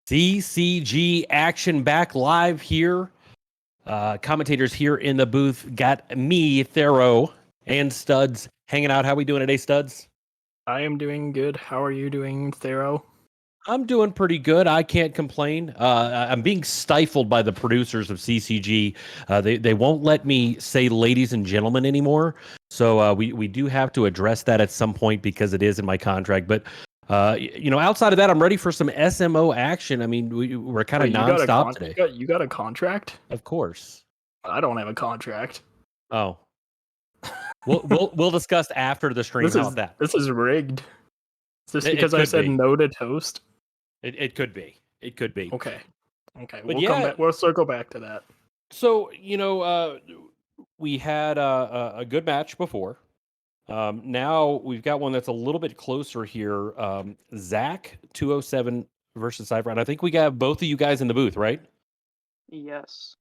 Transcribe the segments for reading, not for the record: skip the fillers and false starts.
CCG action back live here. Commentators here in the booth got me, Thero, and Studs hanging out. How we doing today, Studs? I am doing good. How are you doing, Thero? I'm doing pretty good. I can't complain. I'm being stifled by the producers of CCG. They won't let me say "ladies and gentlemen" anymore. So we do have to address that at some point because it is in my contract. But outside of that, I'm ready for some SMO action. I mean, we're kind of nonstop today. You got a contract? Of course. I don't have a contract. Oh. We'll discuss after the stream. How's that? This is rigged. Is this because I said no to toast? It could be. It could be. Okay. But Come back. We'll circle back to that. So we had a good match before. Now we've got one that's a little bit closer here. Zack207 versus Zypher, and I think we got both of you guys in the booth, right? Yes.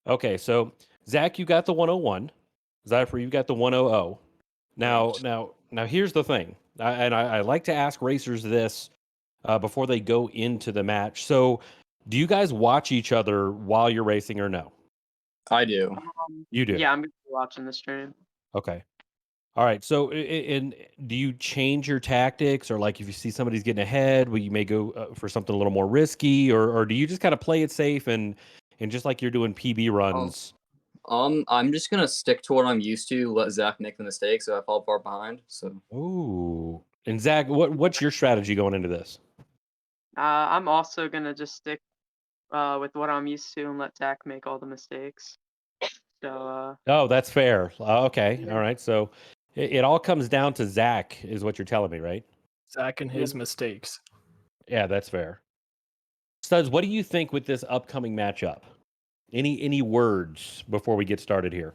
Okay, so Zack, you got the 101. Zypher, you got the 100. Now, here's the thing, I like to ask racers this before they go into the match. So, do you guys watch each other while you're racing or no? I do. You do? Yeah, I'm gonna be watching the stream. Okay. All right. So, and do you change your tactics, or like if you see somebody's getting ahead, will you may go for something a little more risky, or do you just kind of play it safe and just like you're doing PB runs? I'm just gonna stick to what I'm used to. Let Zach make the mistake, so I fall far behind. So. Ooh. And Zach, what's your strategy going into this? I'm also gonna just stick with what I'm used to and let Zach make all the mistakes. So. Oh, that's fair. Okay. Yeah. All right. So it all comes down to Zach, is what you're telling me, right? Zach and his mistakes. Yeah, that's fair. Studs, what do you think with this upcoming matchup? Any words before we get started here?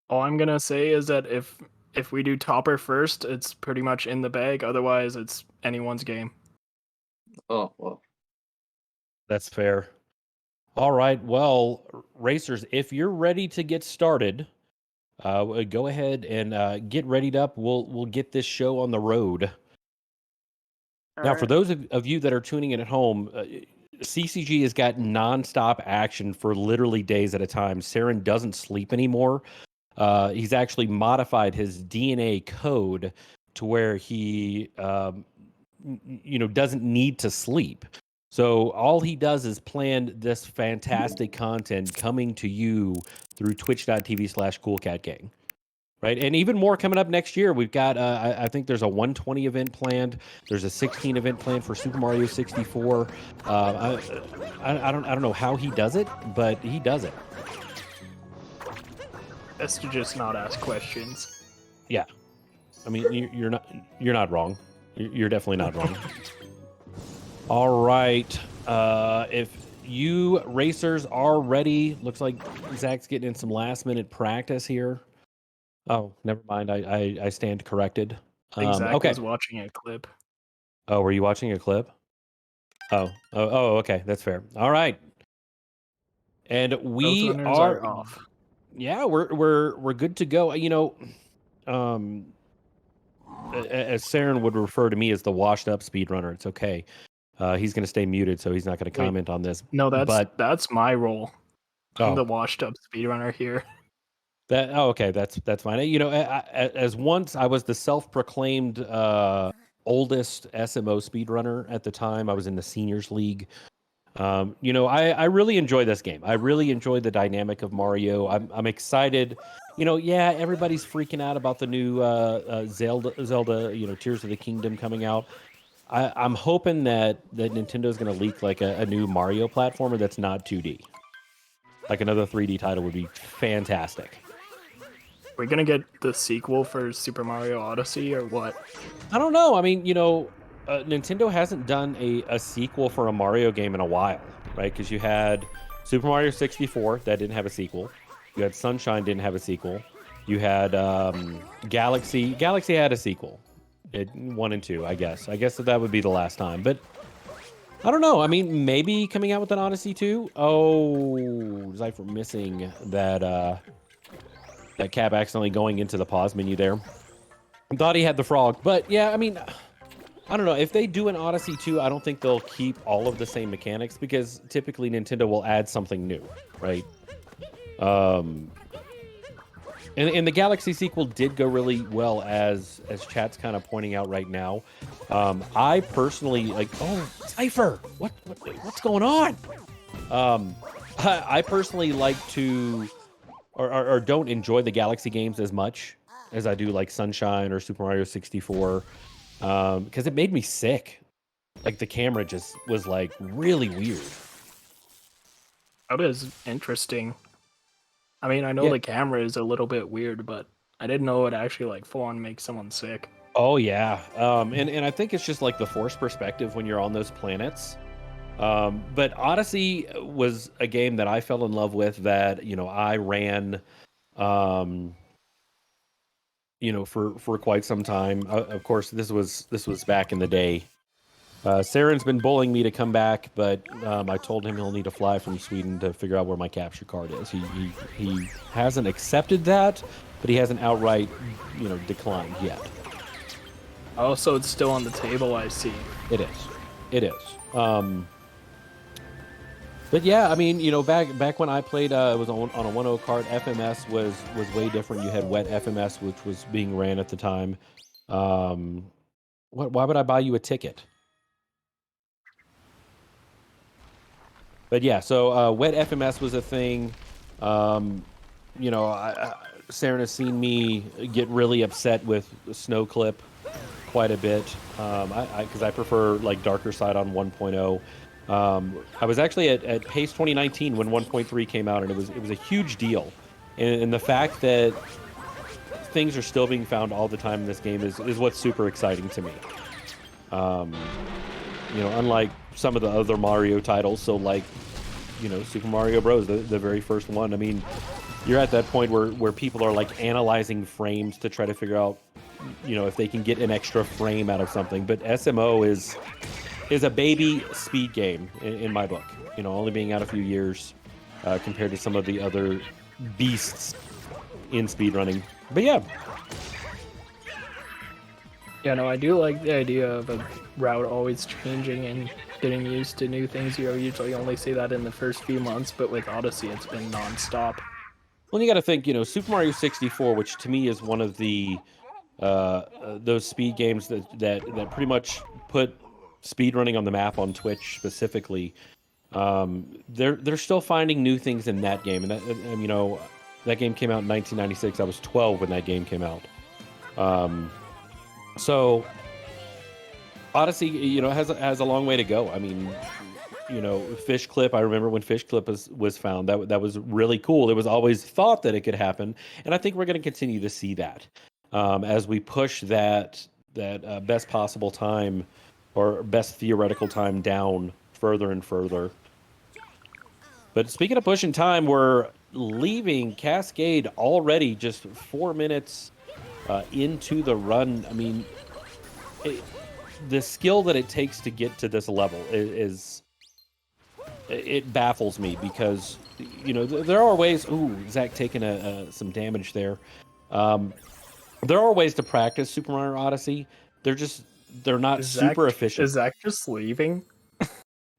All I'm gonna say is that if we do topper first, it's pretty much in the bag. Otherwise, it's anyone's game. Oh well. That's fair. All right. Well, racers, if you're ready to get started, go ahead and get readied up. We'll get this show on the road. Now, for those of you that are tuning in at home, CCG has got nonstop action for literally days at a time. Saren doesn't sleep anymore. He's actually modified his DNA code to where he, doesn't need to sleep. So all he does is plan this fantastic content coming to you through twitch.tv/CoolCatGang. Right, and even more coming up next year. We've got, I think there's a 120 event planned. There's a 16 event planned for Super Mario 64. I don't know how he does it, but he does it. Best to just not ask questions. Yeah, I mean you're not wrong. You're definitely not wrong. All right, if you racers are ready, looks like Zach's getting in some last minute practice here. Oh, never mind. I stand corrected. Zach was watching a clip. Oh, were you watching a clip? Oh, okay. That's fair. All right. And we are off. Yeah, we're good to go. As Saren would refer to me as the washed up speedrunner. It's okay. He's going to stay muted, so he's not going to comment on this. No, that's my role. I'm the washed up speedrunner here. Okay, that's fine. As once I was the self-proclaimed oldest SMO speedrunner at the time. I was in the seniors league. I really enjoy this game. I really enjoy the dynamic of Mario. I'm excited. Everybody's freaking out about the new Zelda, Tears of the Kingdom coming out. I'm hoping that Nintendo's going to leak like a new Mario platformer that's not 2D. Like another 3D title would be fantastic. We're gonna get the sequel for Super Mario Odyssey or what? I don't know. I mean, Nintendo hasn't done a sequel for a Mario game in a while, right? Because you had Super Mario 64 that didn't have a sequel. You had Sunshine didn't have a sequel. You had Galaxy. Galaxy had a sequel. 1 and 2, I guess. I guess that would be the last time. But I don't know. I mean, maybe coming out with an Odyssey 2. Oh, Zypher missing that cap accidentally going into the pause menu there. Thought he had the frog. But yeah, I mean, I don't know if they do an Odyssey 2. I don't think they'll keep all of the same mechanics because typically Nintendo will add something new, right? And the Galaxy sequel did go really well, as chat's kind of pointing out right now. I personally like. Oh, Zypher, what's going on? I personally like to, or don't enjoy the Galaxy games as much as I do like Sunshine or Super Mario 64, because it made me sick. Like the camera just was like really weird. That is interesting. I mean, I know Yeah. the camera is a little bit weird, but I didn't know it actually like full on make someone sick. Oh yeah, and I think it's just like the forced perspective when you're on those planets. But Odyssey was a game that I fell in love with. That I ran, for quite some time. Of course, this was back in the day. Saren's been bullying me to come back, but I told him he'll need to fly from Sweden to figure out where my capture card is. He hasn't accepted that, but he hasn't outright, declined yet. Oh, so it's still on the table, I see. It is. But yeah, I mean, back when I played, it was on a 1.0 card. FMS was way different. You had wet FMS, which was being ran at the time. Why would I buy you a ticket? But yeah, so wet FMS was a thing. Saren has seen me get really upset with Snow Clip quite a bit, because I prefer like Darker Side on 1.0. I was actually at PACE 2019 when 1.3 came out, and it was a huge deal. And the fact that things are still being found all the time in this game is what's super exciting to me. Unlike some of the other Mario titles, so like, Super Mario Bros, the very first one. I mean, you're at that point where people are like analyzing frames to try to figure out, if they can get an extra frame out of something. But SMO is a baby speed game in my book. Only being out a few years compared to some of the other beasts in speedrunning. But yeah. Yeah, no, I do like the idea of a route always changing and getting used to new things. You usually only see that in the first few months, but with Odyssey, it's been nonstop. Well, you got to think, Super Mario 64, which to me is one of the those speed games that pretty much put speedrunning on the map on Twitch specifically. They're still finding new things in that game, and that game came out in 1996. I was 12 when that game came out. So Odyssey, has a long way to go. I mean, Fish Clip. I remember when Fish Clip was found. That was really cool. It was always thought that it could happen, and I think we're going to continue to see that as we push that best possible time or best theoretical time down further and further. But speaking of pushing time, we're leaving Cascade already, just 4 minutes into the run. I mean, the skill that it takes to get to this level is it baffles me, because there are ways. Ooh, Zach taking some damage there. There are ways to practice Super Mario Odyssey. They're not super efficient. Is Zach just leaving?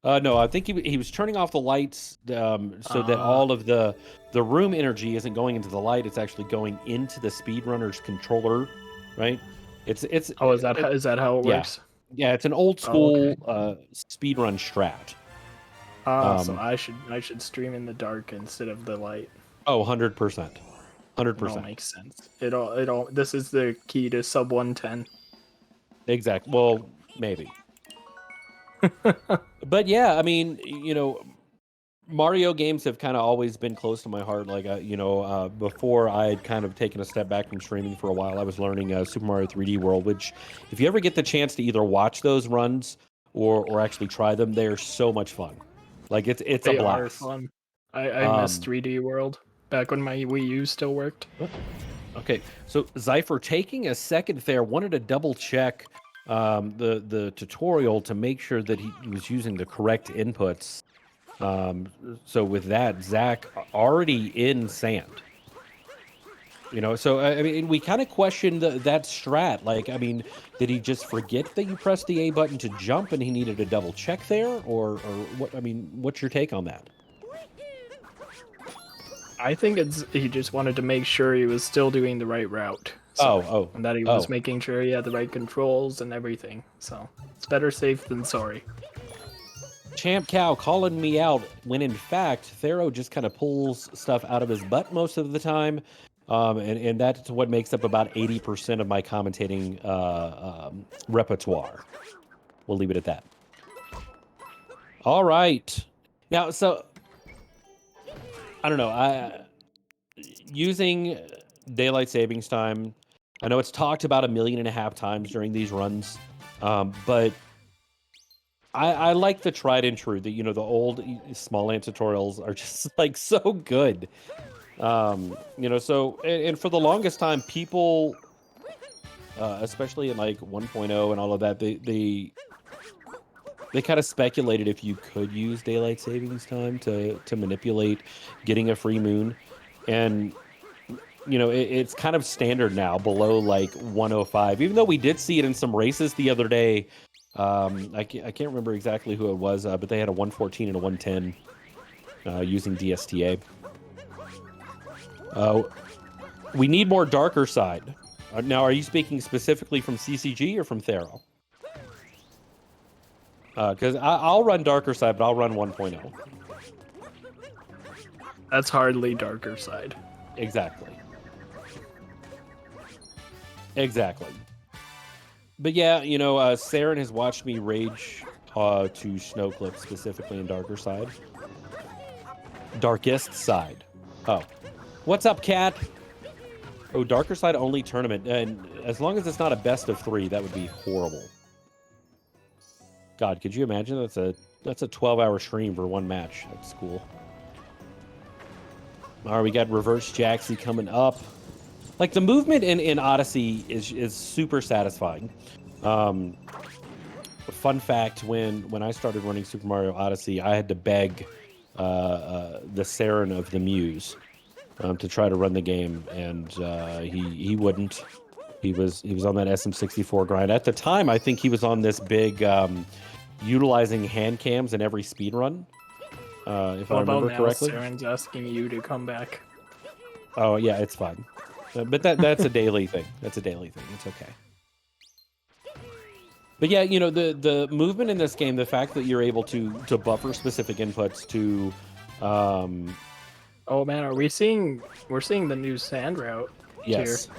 No, I think he was turning off the lights so that all of the room energy isn't going into the light. It's actually going into the speedrunner's controller, right? It's Oh, is that how it works? Yeah, it's an old school speedrun strat. So I should stream in the dark instead of the light. Oh, 100%. It all makes sense. It all. This is the key to sub 110. Exactly. Well, maybe. But yeah, I mean, Mario games have kind of always been close to my heart. Like, before I had kind of taken a step back from streaming for a while, I was learning Super Mario 3D World, which, if you ever get the chance to either watch those runs or actually try them, they're so much fun. Like, it's They a blast. are fun. I miss 3D World back when my Wii U still worked. Okay, so Zypher taking a second there, wanted to double check the tutorial to make sure that he was using the correct inputs. So with that, Zach already in sand. You know, so I mean, we kind of questioned that strat. Like, I mean, did he just forget that you pressed the A button to jump and he needed to double check there, or what? I mean, what's your take on that? I think he just wanted to make sure he was still doing the right route. And that he was making sure he had the right controls and everything. So it's better safe than sorry. Champ Cow calling me out when in fact Thero just kind of pulls stuff out of his butt most of the time. And that's what makes up about 80% of my commentating repertoire. We'll leave it at that. All right. Now, so I don't know. Using daylight savings time, I know it's talked about 1.5 million times during these runs, but I like the tried and true. The the old small ant tutorials are just like so good. So and for the longest time, people, especially in like 1.0 and all of that, they kind of speculated if you could use daylight savings time to manipulate getting a free moon, and it's kind of standard now below like 105. Even though we did see it in some races the other day. I can't remember exactly who it was, but they had a 114 and a 110 using DSTA. We need more darker side. Now, are you speaking specifically from CCG or from Thero? Because I'll run darker side, but I'll run 1.0. That's hardly darker side. Exactly. But yeah, Saren has watched me rage to Snow Clip specifically in darker side. Darkest side. Oh. What's up, cat? Oh, darker side only tournament. And as long as it's not a best of 3, that would be horrible. God, could you imagine? That's a 12-hour stream for one match. That's cool. All right, we got Reverse Jaxie coming up. Like, the movement in Odyssey is super satisfying. Fun fact, when I started running Super Mario Odyssey, I had to beg the Saren of the Muse to try to run the game, and he wouldn't. He was on that SM64 grind. At the time, I think he was on this big utilizing hand cams in every speed run, if I remember correctly. Saren's asking you to come back. Oh yeah, it's fine. But that's a daily thing. That's a daily thing. It's okay. But yeah, the movement in this game, the fact that you're able to buffer specific inputs to Oh man, we're seeing the new sand route yes. here.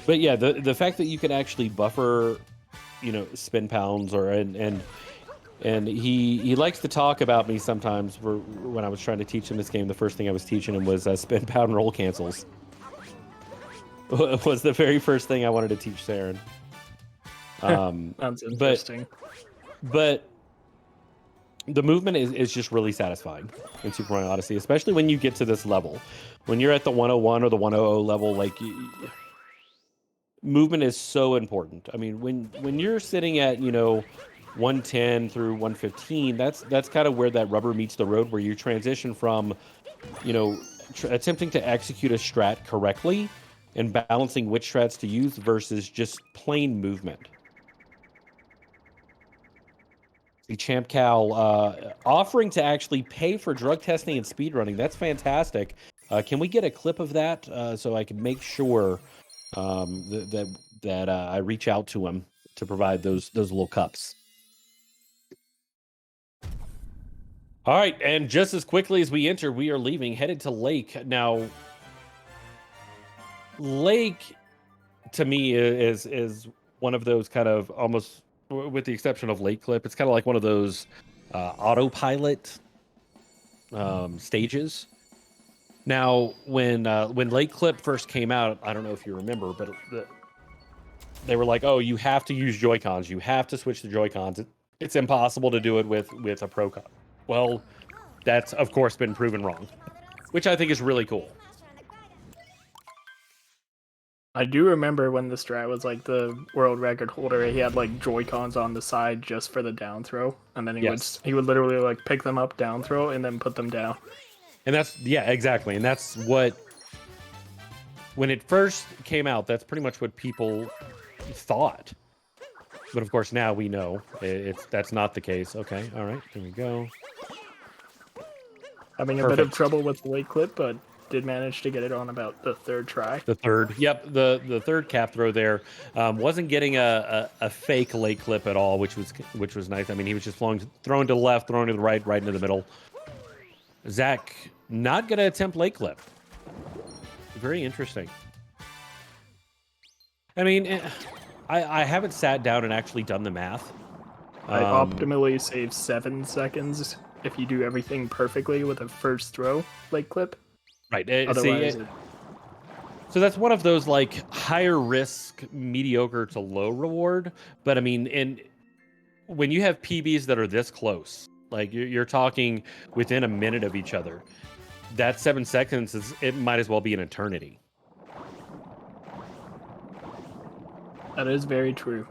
But yeah, the fact that you can actually buffer, spin pounds and he likes to talk about me sometimes. When I was trying to teach him this game, the first thing I was teaching him was spin pound roll cancels. Was the very first thing I wanted to teach Saren. Sounds interesting. But the movement is just really satisfying in Super Mario Odyssey, especially when you get to this level. When you're at the 101 or the 100 level, like movement is so important. I mean, when you're sitting at 110 through 115, that's kind of where that rubber meets the road, where you transition from attempting to execute a strat correctly and balancing which strats to use versus just plain movement. The Champ Cow offering to actually pay for drug testing and speedrunning. That's fantastic. Can we get a clip of that so I can make sure that I reach out to him to provide those little cups? All right, and just as quickly as we enter, we are leaving, headed to Lake. Now, Lake, to me, is one of those kind of almost, with the exception of Lake Clip, it's kind of like one of those autopilot stages. Now, when Lake Clip first came out, I don't know if you remember, but they were like, "Oh, you have to use Joy-Cons. You have to switch the Joy-Cons. It's impossible to do it with a Pro Con." Well, that's of course been proven wrong, which I think is really cool. I do remember when the strat was like the world record holder, he had like Joy-Cons on the side just for the down throw, and then he would literally like pick them up, down throw, and then put them down. And that's, yeah, exactly. And that's what, when it first came out, that's pretty much what people thought. But of course, now we know that's not the case. Okay, all right, there we go. Having a bit of trouble with the late clip, but did manage to get it on about the third try. The third, yep, the third cap throw there. Wasn't getting a fake late clip at all, which was nice. I mean, he was just throwing to the left, throwing to the right, right into the middle. Zach not gonna attempt late clip. Very interesting. I mean, I haven't sat down and actually done the math. I optimally save 7 seconds if you do everything perfectly with a first throw late clip. Right. Otherwise, so that's one of those like higher risk, mediocre to low reward. But I mean, and when you have PBs that are this close, like you're talking within a minute of each other, that 7 seconds it might as well be an eternity. that is very true.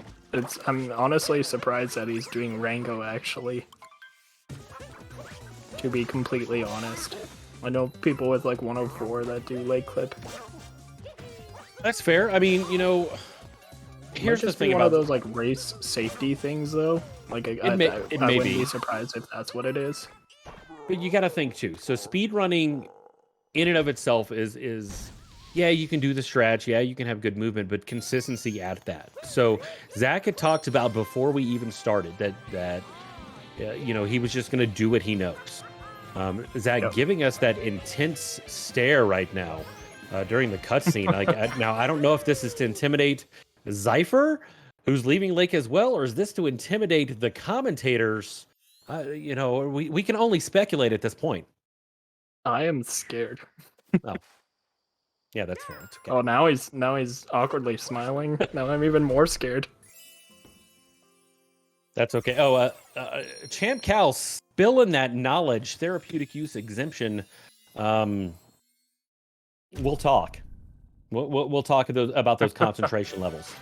I'm honestly surprised that he's doing Rango actually. To be completely honest. I know people with like 104 that do late clip. That's fair. I mean, you know, here's the thing one about of those like race safety things, though. Like I wouldn't be surprised if that's what it is. But you got to think too. So speed running, in and of itself, is yeah, you can do the stretch, yeah, you can have good movement, but consistency at that. So Zach had talked about before we even started that you know, he was just going to do what he knows. Zach giving us that intense stare right now during the cutscene. Like now, I don't know if this is to intimidate Zypher, who's leaving Lake as well, or is this to intimidate the commentators? You know, we can only speculate at this point. I am scared. Oh, yeah, that's fair. It's okay. Oh, now he's awkwardly smiling. Now I'm even more scared. That's okay. Oh, Champ Cal spilling that knowledge, therapeutic use exemption. We'll talk. We'll talk about those concentration levels.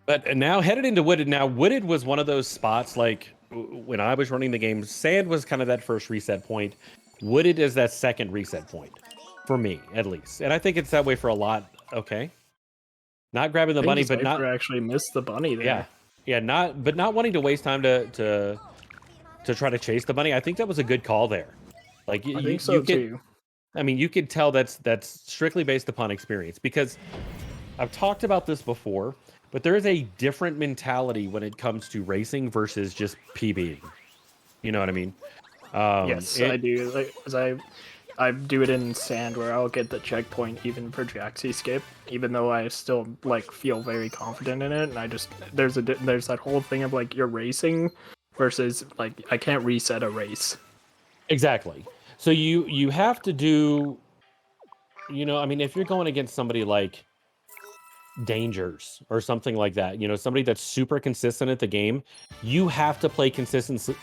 But now headed into Wooded. Now Wooded was one of those spots like when I was running the game. Sand was kind of that first reset point. Wooded is that second reset point for me, at least, and I think it's that way for a lot. Okay. Not grabbing the bunny, but not actually missed the bunny there. Yeah, not wanting to waste time to try to chase the bunny. I think that was a good call there. Like I think so too. I mean, you could tell that's strictly based upon experience, because I've talked about this before, but there is a different mentality when it comes to racing versus just PBing. You know what I mean? Yes, I do. Like, as I do it in sand where I'll get the checkpoint even for Jaxie skip, even though I still like feel very confident in it. And I just there's that whole thing of like you're racing versus like I can't reset a race. Exactly. So you have to do, you know, I mean, if you're going against somebody like Dangers or something like that, you know, somebody that's super consistent at the game, you have to play consistently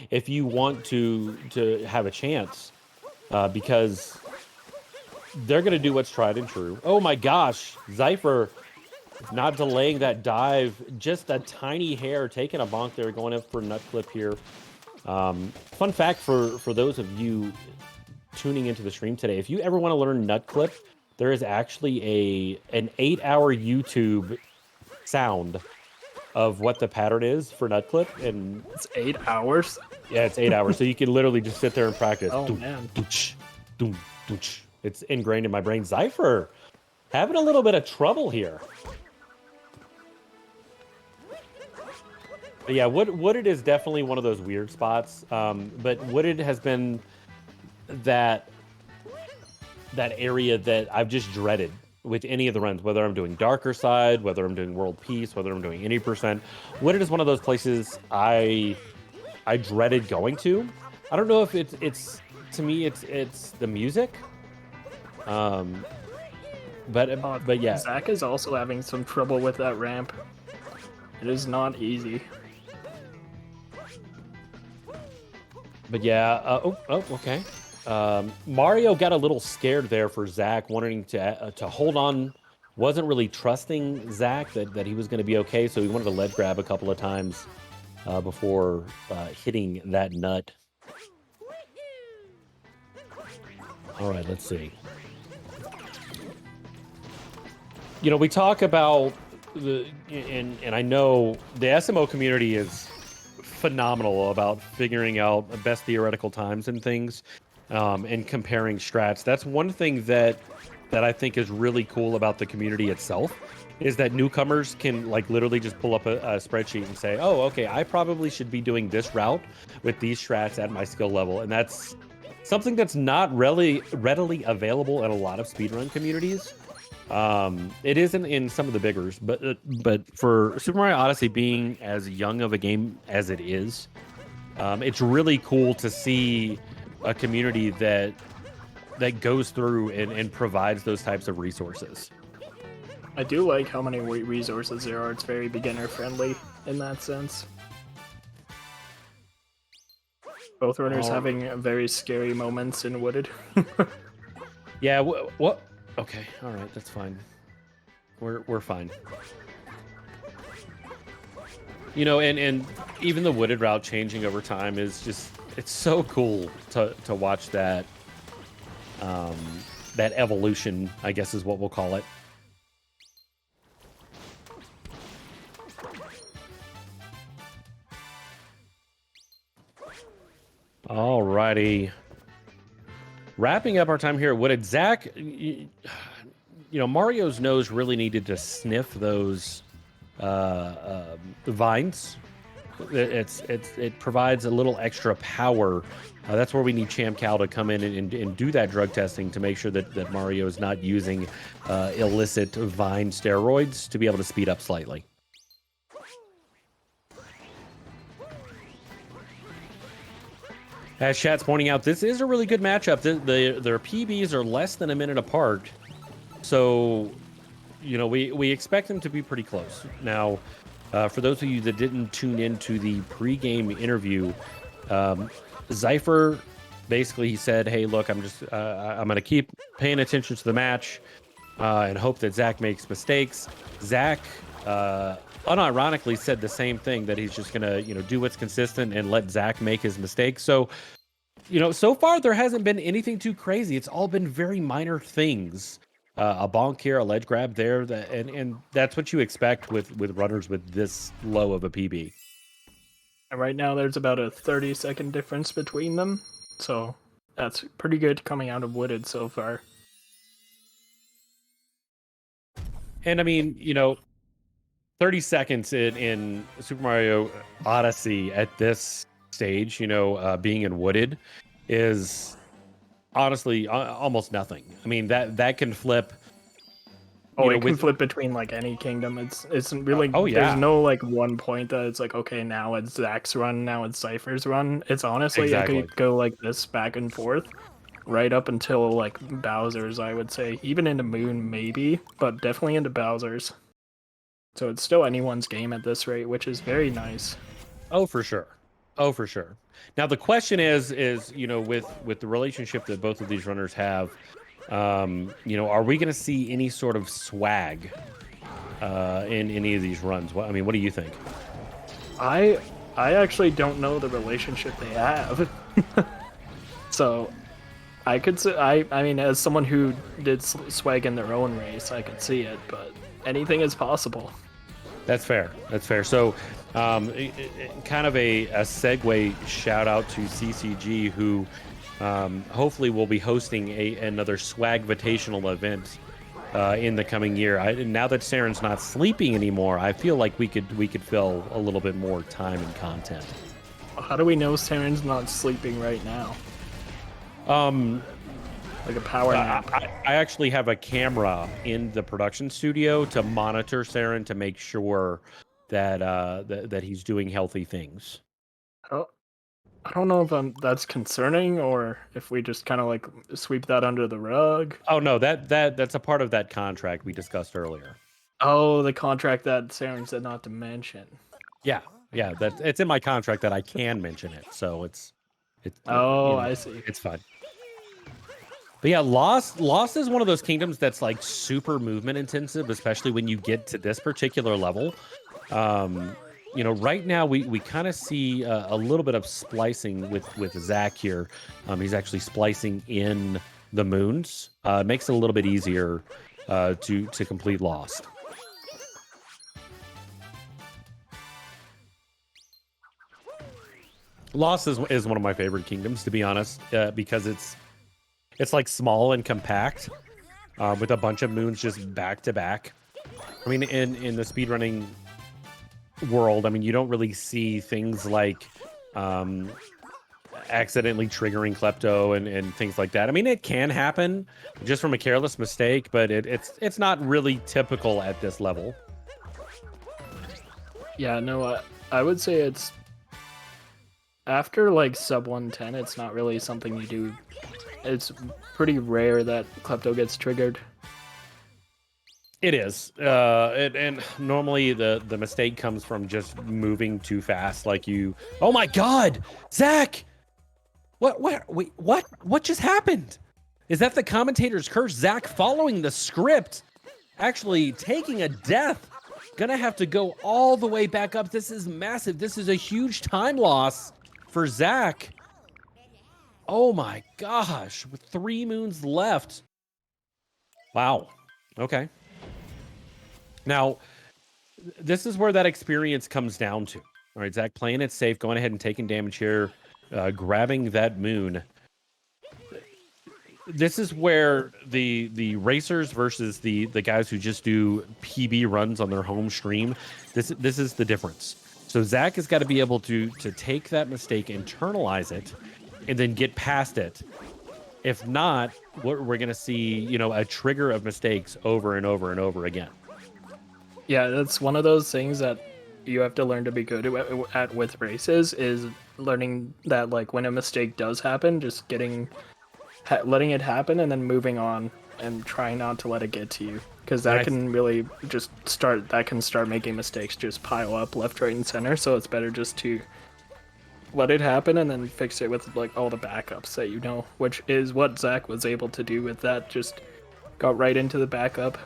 if you want to have a chance, because they're going to do what's tried and true. Oh my gosh, Zypher not delaying that dive, just a tiny hair, taking a bonk there, going up for nut clip here. Fun fact for those of you tuning into the stream today, if you ever want to learn nut clip, there is actually an 8-hour YouTube sound of what the pattern is for nut clip, and it's 8 hours. Yeah, it's 8 hours, so you can literally just sit there and practice. Oh man, it's ingrained in my brain. Zypher having a little bit of trouble here. But yeah, Wooded is definitely one of those weird spots. But Wooded has been that area that I've just dreaded with any of the runs, whether I'm doing Darker Side, whether I'm doing World Peace, whether I'm doing any %. Wooded is one of those places I dreaded going to. I don't know if it's to me it's the music. But yeah. Zach is also having some trouble with that ramp. It is not easy. But yeah, okay. Mario got a little scared there for Zach, wanting to hold on. Wasn't really trusting Zach that he was going to be okay, so he wanted to ledge grab a couple of times. before hitting that nut. All right, let's see. You know, we talk about and I know the SMO community is phenomenal about figuring out the best theoretical times and things, and comparing strats. That's one thing that I think is really cool about the community itself, is that newcomers can like literally just pull up a spreadsheet and say, oh, okay, I probably should be doing this route with these strats at my skill level. And that's something that's not really readily available in a lot of speedrun communities. It isn't in some of the biggers, but for Super Mario Odyssey being as young of a game as it is, it's really cool to see a community that goes through and provides those types of resources. I do like how many resources there are. It's very beginner friendly in that sense. Both runners having very scary moments in Wooded. Yeah, what? Okay, all right, that's fine. We're fine. You know, and even the Wooded route changing over time is just, it's so cool to watch that that evolution, I guess is what we'll call it. Alrighty. Wrapping up our time here at Wooded. Zach, you know, Mario's nose really needed to sniff those vines. It provides a little extra power. That's where we need Champ Cal to come in and do that drug testing to make sure that Mario is not using illicit vine steroids to be able to speed up slightly. As chat's pointing out, this is a really good matchup. Their PBs are less than a minute apart, so you know we expect them to be pretty close. Now, for those of you that didn't tune into the pre-game interview, Zypher basically he said, "Hey, look, I'm gonna keep paying attention to the match and hope that Zach makes mistakes." Zach unironically said the same thing, that he's just gonna do what's consistent and let Zach make his mistakes. So so far there hasn't been anything too crazy. It's all been very minor things. A bonk here, a ledge grab there, and that's what you expect with runners with this low of a PB. And right now there's about a 30-second difference between them, so that's pretty good coming out of Wooded so far. And I mean, 30 seconds in Super Mario Odyssey at this stage, being in Wooded, is honestly almost nothing. I mean, that can flip. Oh, it can flip between like any kingdom. It's really There's no like one point that it's like, okay, now it's Zach's run, now it's Zypher's run. It's honestly it could go like this back and forth right up until like Bowser's, I would say. Even into Moon maybe, but definitely into Bowser's. So it's still anyone's game at this rate, which is very nice. Oh, for sure. Oh, for sure. Now the question is with the relationship that both of these runners have, are we going to see any sort of swag in any of these runs? What do you think? I actually don't know the relationship they have. So I could say, I mean, as someone who did swag in their own race, I could see it, but anything is possible. That's fair. That's fair. So, kind of a segue shout out to CCG, who hopefully will be hosting another Swagvitational event in the coming year. Now that Saren's not sleeping anymore, I feel like we could fill a little bit more time and content. How do we know Saren's not sleeping right now? Like a power nap. I actually have a camera in the production studio to monitor Saren to make sure that that he's doing healthy things. Oh, I don't know if that's concerning or if we just kind of like sweep that under the rug. Oh no, that's a part of that contract we discussed earlier. Oh, the contract that Saren said not to mention. Yeah, it's in my contract that I can mention it, so it's. Oh, I see. It's fine. But yeah, Lost is one of those kingdoms that's like super movement intensive, especially when you get to this particular level. you know, right now we kind of see a little bit of splicing with Zack here. He's actually splicing in the moons. Makes it a little bit easier to complete Lost. Lost is one of my favorite kingdoms, to be honest, because it's like small and compact, with a bunch of moons just back to back. I mean, in the speedrunning world, I mean, you don't really see things like accidentally triggering Klepto and things like that. I mean, it can happen just from a careless mistake, but it's not really typical at this level. Yeah, no, I would say it's after like sub 110, it's not really something you do. It's pretty rare that Klepto gets triggered. It is, and normally the mistake comes from just moving too fast. Like you, oh my God, Zack, what just happened? Is that the commentator's curse? Zack following the script, actually taking a death, gonna have to go all the way back up. This is massive. This is a huge time loss for Zack. Oh my gosh, with 3 moons left. Wow. Okay. Now, this is where that experience comes down to. All right, Zack playing it safe, going ahead and taking damage here, grabbing that moon. This is where the racers versus the guys who just do PB runs on their home stream, this is the difference. So Zack has got to be able to take that mistake, internalize it, and then get past it. If not, we're going to see, you know, a trigger of mistakes over and over and over again. Yeah, that's one of those things that you have to learn to be good at with races, is learning that like when a mistake does happen, just letting it happen and then moving on and trying not to let it get to you, because that can really just start making mistakes just pile up left, right, and center. So it's better just to let it happen and then fix it with like all the backups that you know, which is what Zack was able to do with that. Just got right into the backup.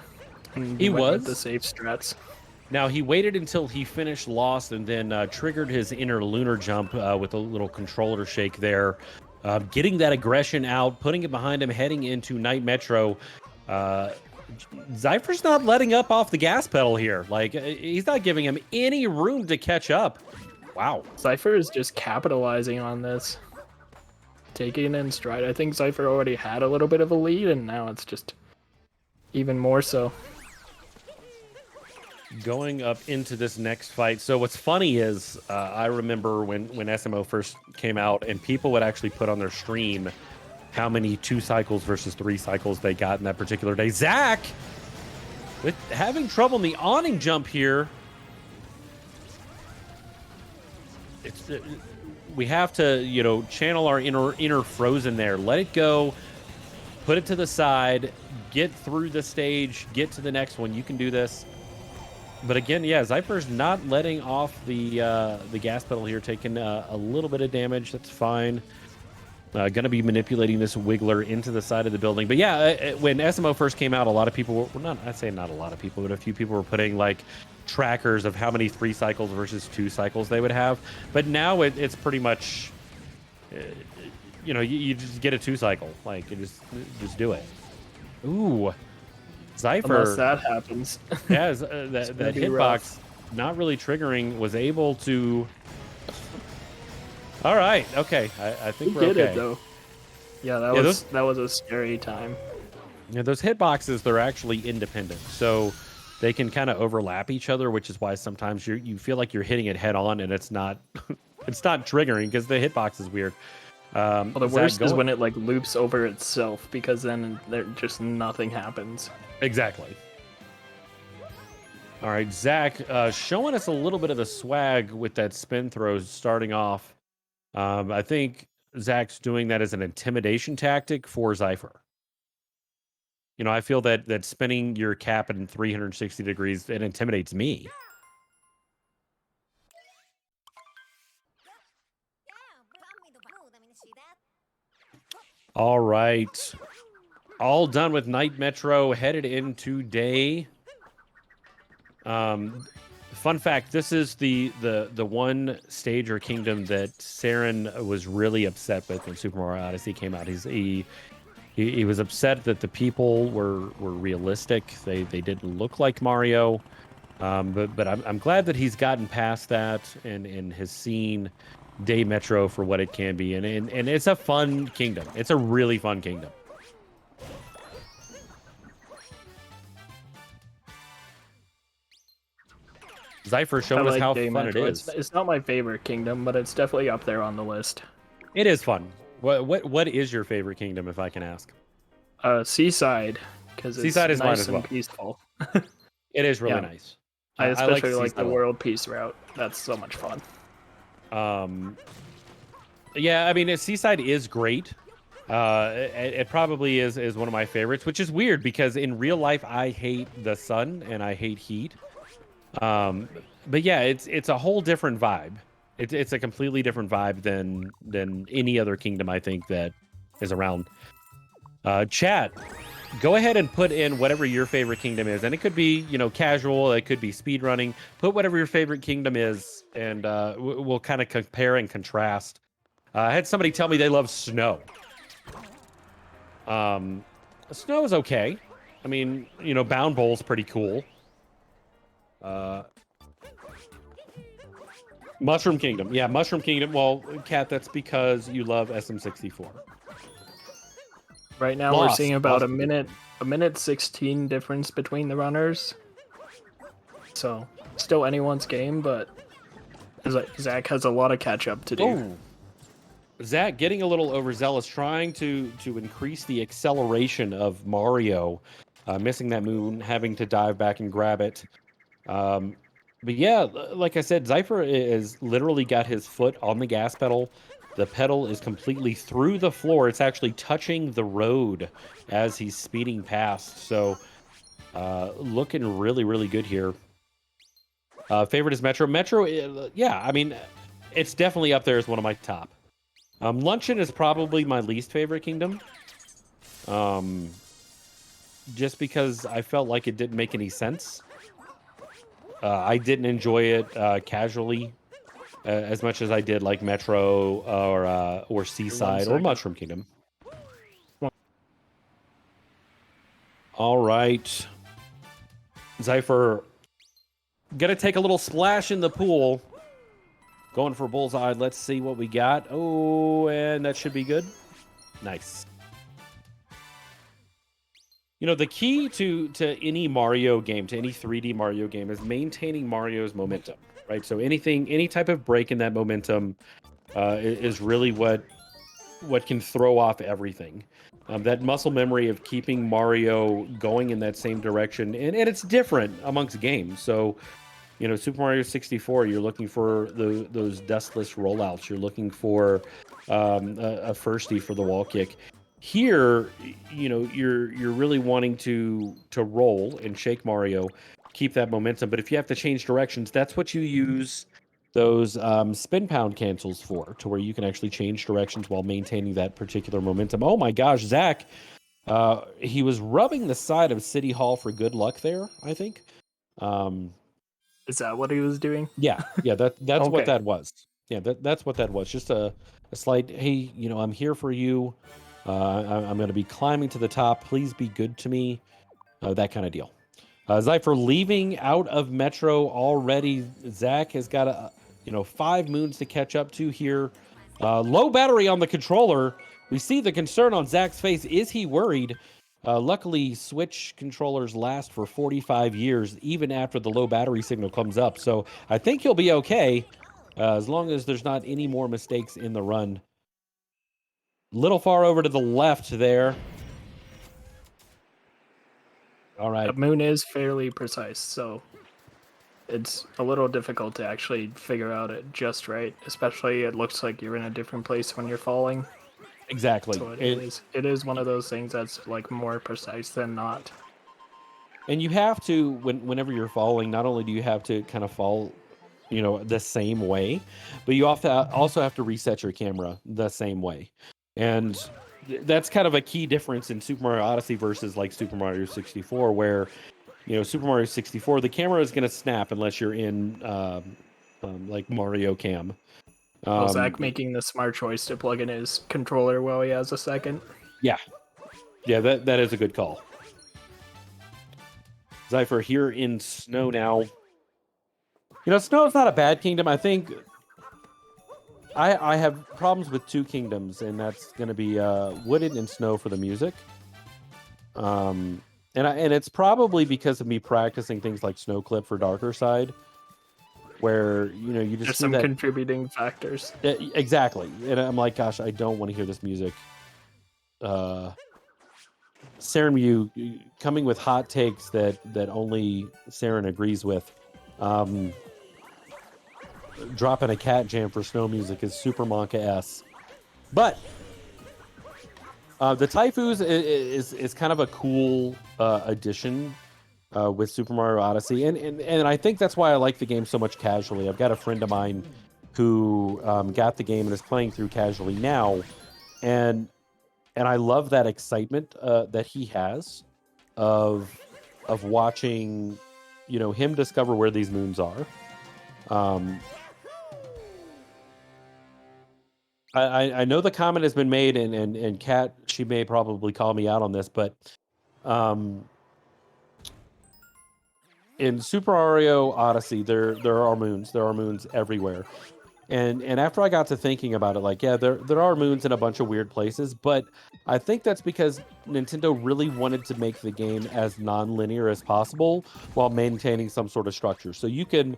And he went was with the safe strats. Now he waited until he finished Lost and then triggered his inner lunar jump with a little controller shake there, getting that aggression out, putting it behind him, heading into Night Metro. Zypher's not letting up off the gas pedal here. Like, he's not giving him any room to catch up. Wow. Zypher is just capitalizing on this, taking it in stride. I think Zypher already had a little bit of a lead, and now it's just even more so. Going up into this next fight. So what's funny is I remember when SMO first came out and people would actually put on their stream how many 2 cycles versus 3 cycles they got in that particular day. Zack with having trouble in the awning jump here. We have to, you know, channel our inner Frozen there. Let it go. Put it to the side. Get through the stage. Get to the next one. You can do this. But again, yeah, Zypher's not letting off the gas pedal here, taking a little bit of damage. That's fine. Going to be manipulating this Wiggler into the side of the building. But yeah, when SMO first came out, a lot of people were not, I'd say not a lot of people, but a few people were putting like trackers of how many 3 cycles versus 2 cycles they would have. But now it's pretty much, you know, you just get a 2 cycle. Like, you just do it. Ooh. Zypher, unless that happens. Yeah, that hitbox not really triggering, was able to. All right, okay, I think we're okay. Did it though? Yeah, that was a scary time. Yeah, those hitboxes, they're actually independent, so they can kind of overlap each other, which is why sometimes you feel like you're hitting it head on, and it's not it's not triggering because the hitbox is weird. Well, the worst is when it like loops over itself, because then there just nothing happens. Exactly. All right, Zack showing us a little bit of the swag with that spin throws starting off. I think Zack's doing that as an intimidation tactic for Zypher. You know, I feel that spinning your cap in 360 degrees, it intimidates me. All right. All done with Night Metro, headed into day. Fun fact: this is the one stage or kingdom that Saren was really upset with when Super Mario Odyssey came out. He was upset that the people were realistic. They didn't look like Mario. But I'm glad that he's gotten past that and has seen Day Metro for what it can be. And it's a fun kingdom. It's a really fun kingdom. Zypher, show us how fun it is. It's not my favorite kingdom, but it's definitely up there on the list. It is fun. What is your favorite kingdom, if I can ask? Seaside, because it's Seaside is nice mine as and well. peaceful. It is really nice. I especially like the Seaside. world peace route. That's so much fun. Yeah, I mean, Seaside is great. It probably is one of my favorites, which is weird because in real life I hate the sun and I hate heat. But yeah, it's a whole different vibe. It's a completely different vibe than any other kingdom I think that is around. Chat, go ahead and put in whatever your favorite kingdom is, and it could be casual, it could be speed running. Put whatever your favorite kingdom is, and we'll kind of compare and contrast. I had somebody tell me they love snow. Snow is okay. I mean, Bound Bowl's pretty cool. Mushroom Kingdom. Yeah, Mushroom Kingdom. Well, Kat, that's because you love SM64. Right now we're seeing about a minute 16 difference between the runners. So, still anyone's game, but Zach has a lot of catch up to do. Oh. Zach getting a little overzealous, trying to increase the acceleration of Mario, missing that moon, having to dive back and grab it. But yeah, like I said, Zypher is literally got his foot on the gas pedal. The pedal is completely through the floor. It's actually touching the road as he's speeding past. So looking really, really good here. Favorite is Metro. Metro, yeah, I mean, it's definitely up there as one of my top. Luncheon is probably my least favorite kingdom. Just because I felt like it didn't make any sense. I didn't enjoy it casually as much as I did like Metro or Seaside or Mushroom Kingdom. All right. Zypher, gonna take a little splash in the pool. Going for bullseye. Let's see what we got. Oh, and that should be good. Nice. The key to any Mario game, to any 3D Mario game, is maintaining Mario's momentum, right? So any type of break in that momentum is really what can throw off everything. That muscle memory of keeping Mario going in that same direction, and it's different amongst games. So, Super Mario 64, you're looking for those dustless rollouts. You're looking for a firstie for the wall kick. Here, you're really wanting to roll and shake Mario, keep that momentum. But if you have to change directions, that's what you use those spin pound cancels for, to where you can actually change directions while maintaining that particular momentum. Oh my gosh, Zach, he was rubbing the side of City Hall for good luck there, I think. Is that what he was doing? Yeah, that's Okay. what that was. Yeah, that's what that was. Just a slight, hey, I'm here for you. I'm going to be climbing to the top. Please be good to me. That kind of deal. Zypher leaving out of Metro already. Zach has got 5 moons to catch up to here. Low battery on the controller. We see the concern on Zach's face. Is he worried? Luckily, Switch controllers last for 45 years, even after the low battery signal comes up. So I think he'll be okay, as long as there's not any more mistakes in the run. Little far over to the left there. All right. The moon is fairly precise, so it's a little difficult to actually figure out it just right. Especially, it looks like you're in a different place when you're falling. Exactly. So it is one of those things that's like more precise than not. And you have to, whenever you're falling, not only do you have to kind of fall, the same way, but you also have to reset your camera the same way. And that's kind of a key difference in Super Mario Odyssey versus like Super Mario 64, where Super Mario 64, the camera is going to snap unless you're in like Mario Cam. Zach making the smart choice to plug in his controller while he has a second. Yeah, that is a good call. Zypher here in Snow now. Snow is not a bad kingdom. I think I have problems with two kingdoms, and that's going to be Wooded and Snow for the music. And it's probably because of me practicing things like Snow Clip for Darker Side, where you just There's hear some that contributing factors. exactly, and I'm like, gosh, I don't want to hear this music. Saren Mew coming with hot takes that only Saren agrees with. Dropping a cat jam for Snow music is super Monka S, but the Typhus is kind of a cool addition with Super Mario Odyssey, and I think that's why I like the game so much casually. I've got a friend of mine who got the game and is playing through casually now, and I love that excitement that he has of watching, him discover where these moons are. I know the comment has been made, and Kat, she may probably call me out on this, but in Super Mario Odyssey, there are moons. There are moons everywhere. And after I got to thinking about it, like, yeah, there are moons in a bunch of weird places, but I think that's because Nintendo really wanted to make the game as non-linear as possible while maintaining some sort of structure. So you can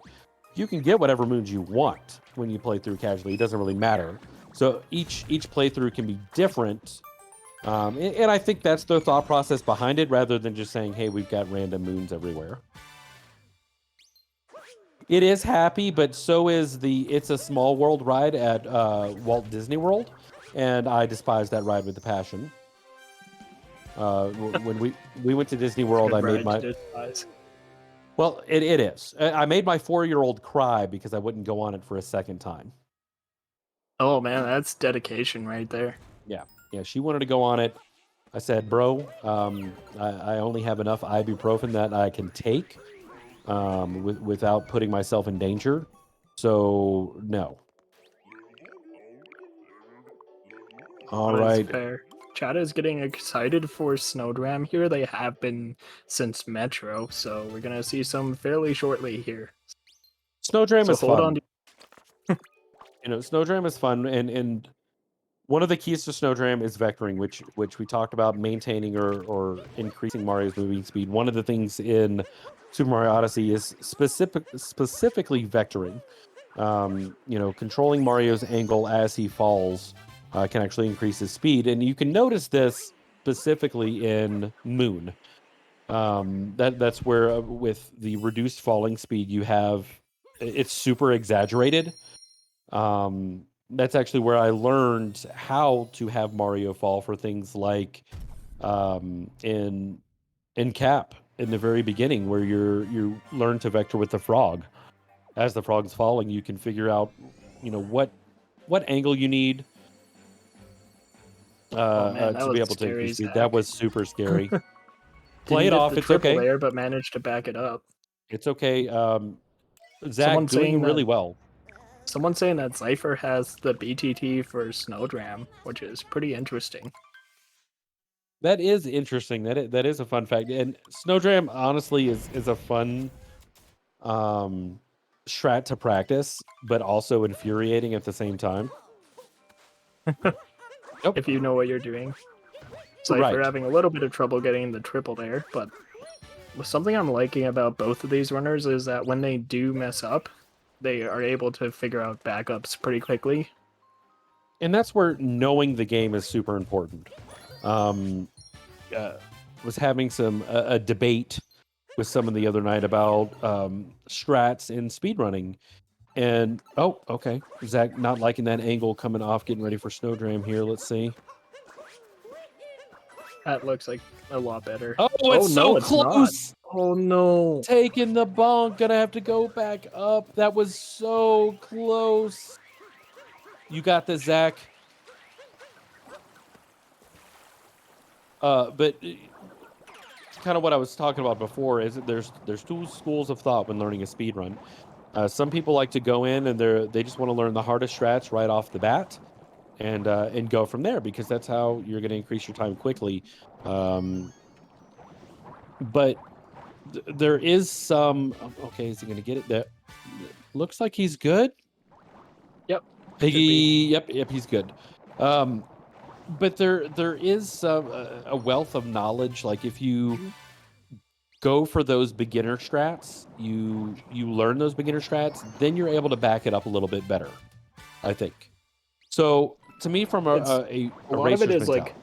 get whatever moons you want when you play through casually. It doesn't really matter. So each playthrough can be different. And I think that's the thought process behind it, rather than just saying, hey, we've got random moons everywhere. It is happy, but so is the It's a Small World ride at Walt Disney World, and I despise that ride with a passion. When we went to Disney World, I made my... Well, it is. I made my 4-year-old cry because I wouldn't go on it for a second time. Oh man, that's dedication right there. Yeah, she wanted to go on it. I said, bro, I only have enough ibuprofen that I can take without putting myself in danger. So, no. All right. Fair. Chat is getting excited for Snowdram here. They have been since Metro, so we're going to see some fairly shortly here. Snowdram is hold fun. on. Snowdram is fun, and one of the keys to Snowdram is vectoring, which we talked about, maintaining or increasing Mario's moving speed. One of the things in Super Mario Odyssey is specifically vectoring. Controlling Mario's angle as he falls can actually increase his speed, and you can notice this specifically in Moon. That's where with the reduced falling speed, it's super exaggerated. That's actually where I learned how to have Mario fall for things like in Cap in the very beginning, where you learn to vector with the frog. As the frog's falling, you can figure out, what angle you need to be able to increase speed. That was super scary. Play it off. It's okay. There, but managed to back it up. It's okay. Zach doing really well. Someone's saying that Zypher has the BTT for Snowdram, which is pretty interesting. That is interesting. That is a fun fact. And Snowdram, honestly, is a fun strat to practice, but also infuriating at the same time. Nope. If you know what you're doing. Zypher having a little bit of trouble getting the triple there, but something I'm liking about both of these runners is that when they do mess up, they are able to figure out backups pretty quickly. And that's where knowing the game is super important. Was having a debate with someone the other night about strats in speedrunning. And, okay. Zach not liking that angle coming off, getting ready for Snowdram here. Let's see. That looks like a lot better. Oh, it's so close. Not. Oh, no. Taking the bonk. Gonna have to go back up. That was so close. You got this, Zach. kind of what I was talking about before. Is that there's two schools of thought when learning a speed run. Some people like to go in and they just want to learn the hardest strats right off the bat, and go from there because that's how you're going to increase your time quickly. But there is some. Okay, is he going to get it? That looks like he's good. Yep. Yep, he's good. But there is a wealth of knowledge. Like if you go for those beginner strats, you learn those beginner strats, then you're able to back it up a little bit better, I think. So to me, from a lot of it is mentality, like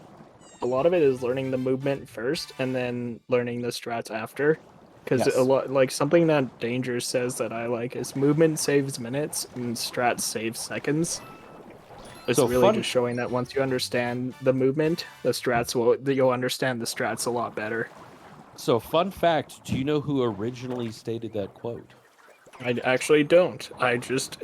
a lot of it is learning the movement first and then learning the strats after. Because Yes. a lot, like something that Danger says that I like is movement saves minutes and strats save seconds. It's So really fun- just showing that once you understand the movement, you'll understand the strats a lot better. So fun fact, do you know who originally stated that quote? I actually don't. I've It's,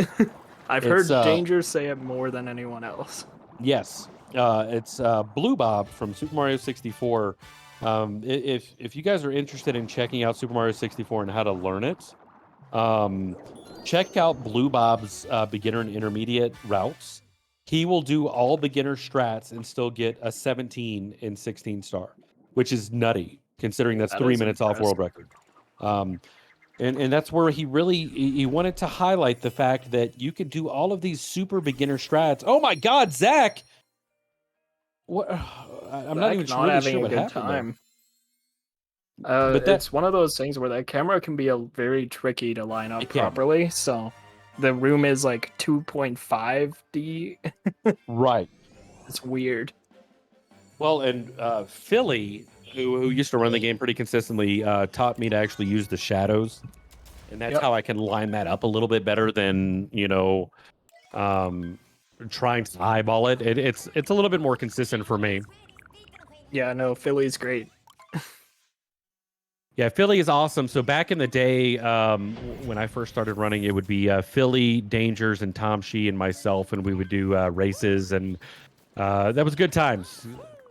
heard Danger say it more than anyone else. Yes, it's Blue Bob from Super Mario 64. If you guys are interested in checking out Super Mario 64 and how to learn it, check out Blue Bob's beginner and intermediate routes. He will do all beginner strats and still get a 17 in 16 star, which is nutty considering that's That 3 is minutes off world impressive. record. And that's where he wanted to highlight the fact that you could do all of these super beginner strats. Oh my God, Zach! What? I'm not even really having sure a what good happened time. But It's one of those things where that camera can be very tricky to line up It can. properly. So the room is like 2.5D. there. Right. It's weird. Well, and Philly, who used to run the game pretty consistently, taught me to actually use the shadows, and that's Yep. how I can line that up a little bit better than trying to eyeball it. It's a little bit more consistent for me. Yeah, no, Philly's great. Yeah, Philly is awesome. So back in the day, when I first started running, it would be Philly, Dangers, and Tom Shee and myself, and we would do races, and that was good times.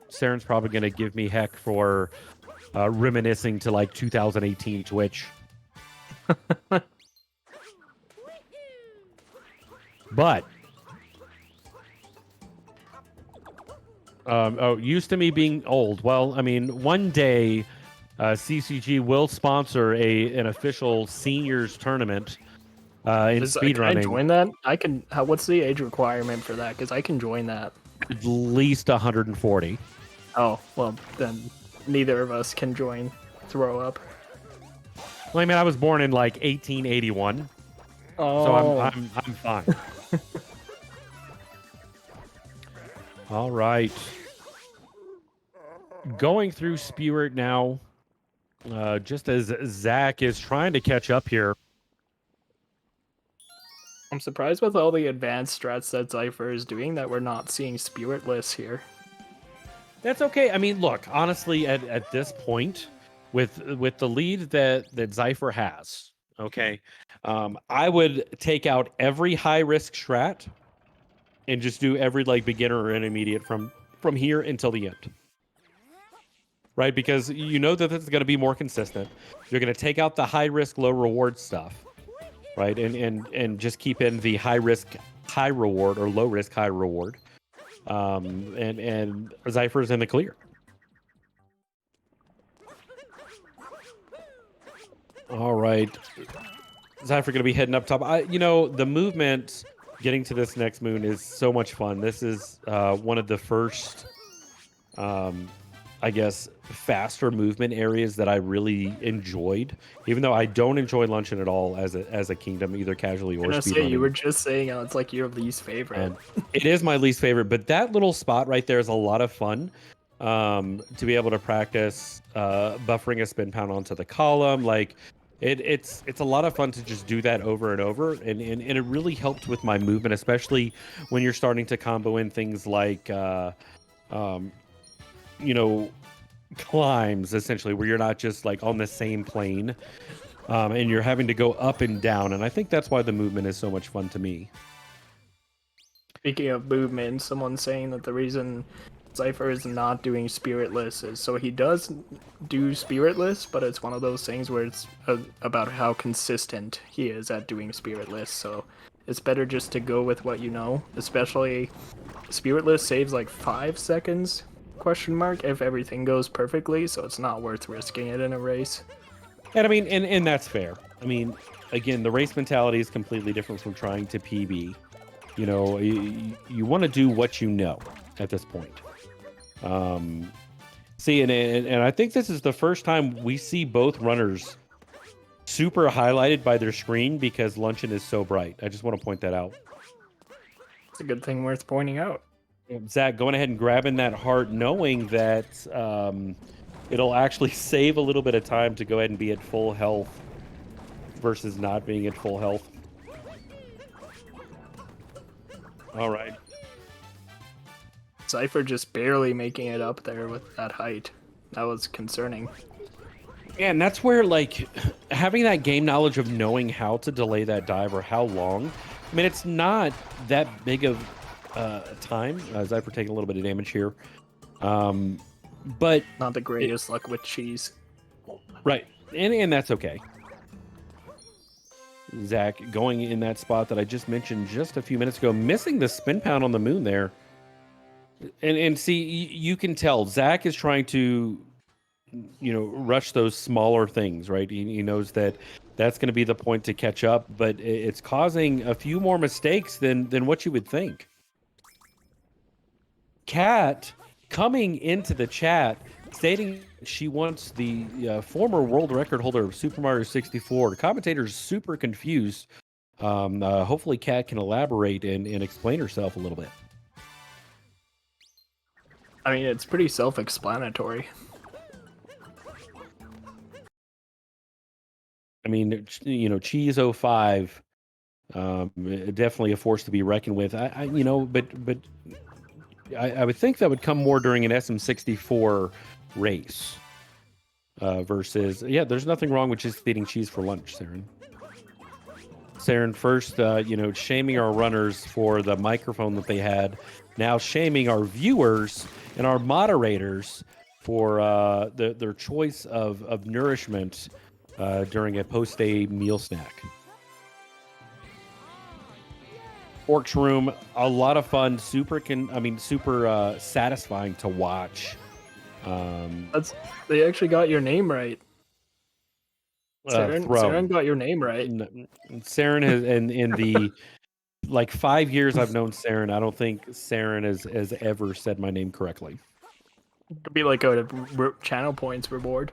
Saren's probably going to give me heck for reminiscing to like 2018 Twitch. But used to me being old. Well, I mean, one day CCG will sponsor an official seniors tournament in Can I speedrunning. join that? I can. What's the age requirement for that? Because I can join that. At least 140. Oh, well, then neither of us can join Throw Up. Well, I mean, I was born in like 1881, Oh, so I'm fine. All right. Going through Spewart now, just as Zach is trying to catch up here. I'm surprised with all the advanced strats that Zypher is doing that we're not seeing Spewart lists here. That's okay. I mean, look, honestly, at this point, with the lead that Zypher has, okay, I would take out every high risk strat and just do every like beginner or intermediate from here until the end. Right, because you know that it's going to be more consistent. You're going to take out the high risk, low reward stuff, right, and just keep in the high risk, high reward, or low risk, high reward. And Zypher's in the clear. All right, Zypher going to be heading up top. The movement getting to this next moon is so much fun. This is one of the first, I guess, faster movement areas that I really enjoyed. Even though I don't enjoy luncheon at all as a kingdom, either casually or speedrunning. You were just saying it's like your least favorite. And it is my least favorite, but that little spot right there is a lot of fun. To be able to practice buffering a spin pound onto the column, like it's a lot of fun to just do that over and over, and it really helped with my movement, especially when you're starting to combo in things like climbs, essentially, where you're not just like on the same plane, and you're having to go up and down, and I think that's why the movement is so much fun to me. Speaking of movement, someone's saying that the reason Zypher is not doing Spiritless, so he does do Spiritless, but it's one of those things where it's about how consistent he is at doing Spiritless, so it's better just to go with what you know, especially Spiritless saves like 5 seconds, question mark, if everything goes perfectly, so it's not worth risking it in a race. And I mean, and that's fair. I mean, again, the race mentality is completely different from trying to PB. You know, you want to do what you know at this point. See, and I think this is the first time we see both runners super highlighted by their screen because Luncheon is so bright. I just want to point that out. It's a good thing worth pointing out. Zach, going ahead and grabbing that heart, knowing that it'll actually save a little bit of time to go ahead and be at full health versus not being at full health. All right. Zypher just barely making it up there with that height. That was concerning. Yeah, and that's where, like, having that game knowledge of knowing how to delay that dive or how long, I mean, it's not that big of time. Zypher taking a little bit of damage here. But not the greatest luck with cheese. Right, and that's okay. Zach going in that spot that I just mentioned just a few minutes ago, missing the spin pound on the moon there. And see, you can tell Zach is trying to, you know, rush those smaller things, right? He knows that that's going to be the point to catch up, but it's causing a few more mistakes than what you would think. Kat coming into the chat stating she wants the former world record holder of Super Mario 64. The commentator's super confused. Hopefully Kat can elaborate and explain herself a little bit. I mean, it's pretty self-explanatory. I mean, you know, Cheese 05, definitely a force to be reckoned with. You know, but I would think that would come more during an SM64 race versus, yeah, there's nothing wrong with just eating cheese for lunch, Saren. Saren, first, you know, shaming our runners for the microphone that they had. Now shaming our viewers and our moderators for their choice of nourishment during a post-day meal snack. Orcs Room, a lot of fun, super satisfying to watch. They actually got your name right. Saren got your name right. Saren has, in the like 5 years I've known Saren, I don't think Saren has ever said my name correctly. It could be like a channel points reward.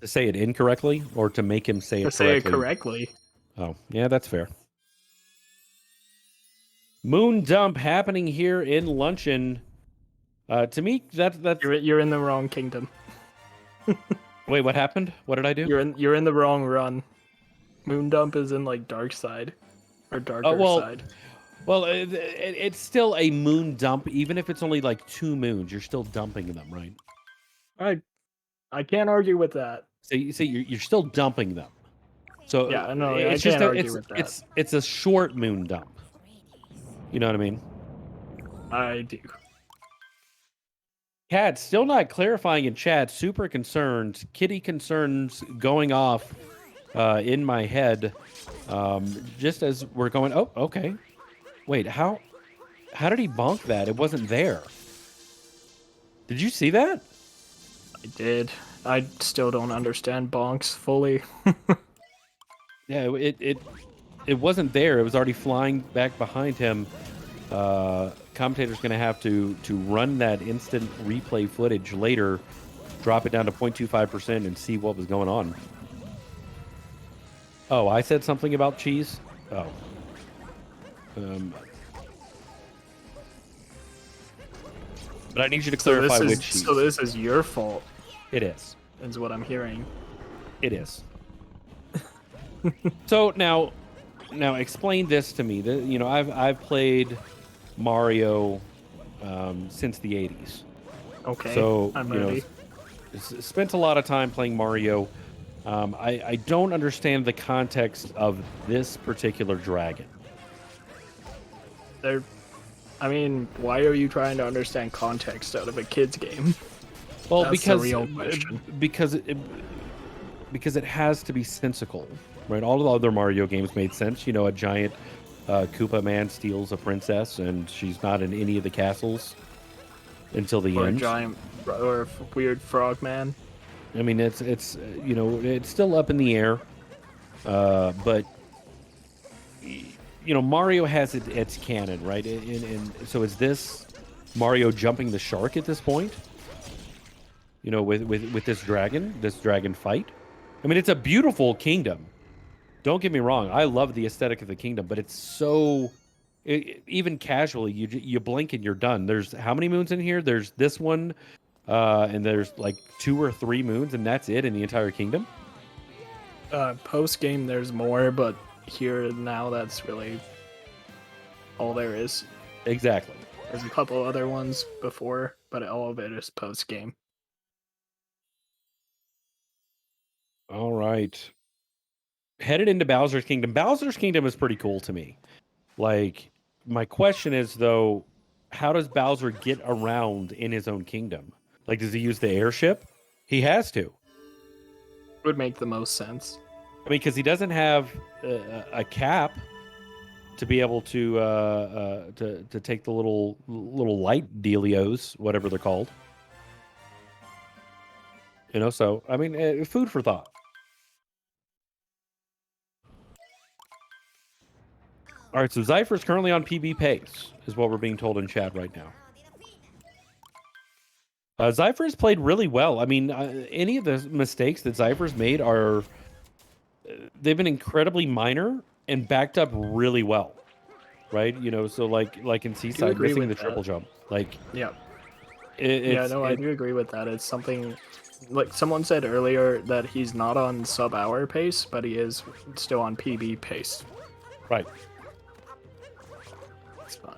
To say it incorrectly, or to make him say it correctly? Say it correctly. Oh, yeah, that's fair. Moon dump happening here in Luncheon. To me, that's you're in the wrong kingdom. Wait, what happened? What did I do? You're in the wrong run. Moon dump is in like dark side or darker side. Well, it's still a moon dump, even if it's only like 2 moons. You're still dumping them, right? I can't argue with that. So you're still dumping them. So yeah, no, it's I can't argue with that. It's a short moon dump. You know what I mean? I do. Cat still not clarifying in chat. Super concerned. Kitty concerns going off in my head. Just as we're going. Oh, okay. Wait, how did he bonk that? It wasn't there. Did you see that? I did. I still don't understand bonks fully. Yeah, it wasn't there. It was already flying back behind him. Commentator's going to have to run that instant replay footage later, drop it down to 0.25% and see what was going on. Oh, I said something about cheese? Oh. But I need you to clarify which cheese. So this is your fault. It is. Is what I'm hearing. It is. So now explain this to me. You know, I've played Mario since the 80s. Okay. So I'm ready. Spent a lot of time playing Mario. I don't understand the context of this particular dragon. I mean, why are you trying to understand context out of a kid's game? Well, That's the real question. because it has to be sensical, right? All of the other Mario games made sense. You know, a giant Koopa man steals a princess, and she's not in any of the castles until the Or a end. giant, or a weird frog man. I mean, it's you know, it's still up in the air, but you know, Mario has its canon, right? And so is this Mario jumping the shark at this point? You know, with this dragon fight. I mean, it's a beautiful kingdom. Don't get me wrong. I love the aesthetic of the kingdom, but it's so even casually, you blink and you're done. There's how many moons in here? There's this one, and there's like 2 or 3 moons, and that's it in the entire kingdom. Post game, there's more, but here now, that's really all there is. Exactly. There's a couple other ones before, but all of it is post game. All right. Headed into Bowser's Kingdom. Bowser's Kingdom is pretty cool to me. Like, my question is, though, how does Bowser get around in his own kingdom? Like, does he use the airship? He has to. Would make the most sense. I mean, because he doesn't have a cap to be able to take the little light dealios, whatever they're called. You know, so, I mean, food for thought. All right, so Zypher's currently on PB pace, is what we're being told in chat right now. Zypher has played really well. I mean, any of the mistakes that Zypher's made are... they've been incredibly minor and backed up really well, right? You know, so like in Seaside, missing the triple jump. Like, yeah. I do agree with that. It's something... like someone said earlier that he's not on sub-hour pace, but he is still on PB pace. Right. It's fine.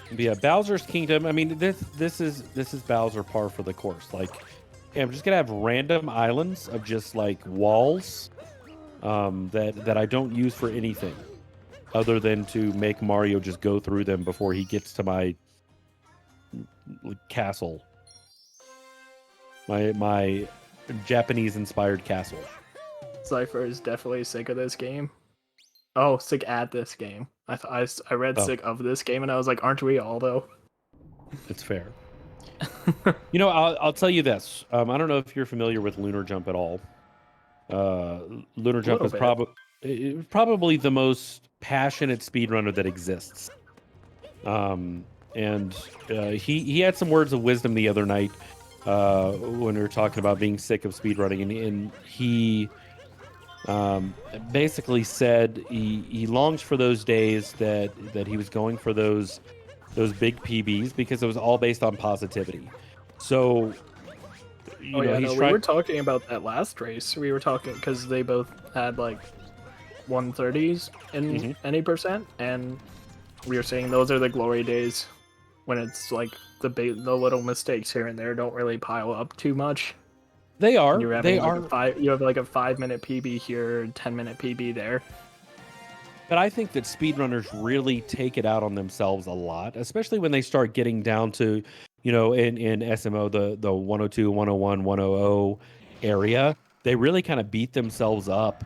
But yeah, Bowser's Kingdom. I mean, this is Bowser par for the course. Like, yeah, I'm just gonna have random islands of just like walls, that I don't use for anything, other than to make Mario just go through them before he gets to my castle. My Japanese-inspired castle. Zypher is definitely sick of this game. Oh, sick at this game. I read sick of this game, and I was like, aren't we all, though? It's fair. You know, I'll tell you this. I don't know if you're familiar with Lunar Jump at all. Lunar Jump is probably the most passionate speedrunner that exists. And he had some words of wisdom the other night when we were talking about being sick of speedrunning, and he basically said he longs for those days that he was going for those big PBs because it was all based on positivity. So, you know, we were talking about that last race. We were talking because they both had like 130s in any percent, and we were saying those are the glory days when it's like the little mistakes here and there don't really pile up too much. They are. You have like a 5-minute PB here, 10-minute PB there. But I think that speedrunners really take it out on themselves a lot, especially when they start getting down to, you know, in SMO, the 102, 101, 100 area. They really kind of beat themselves up,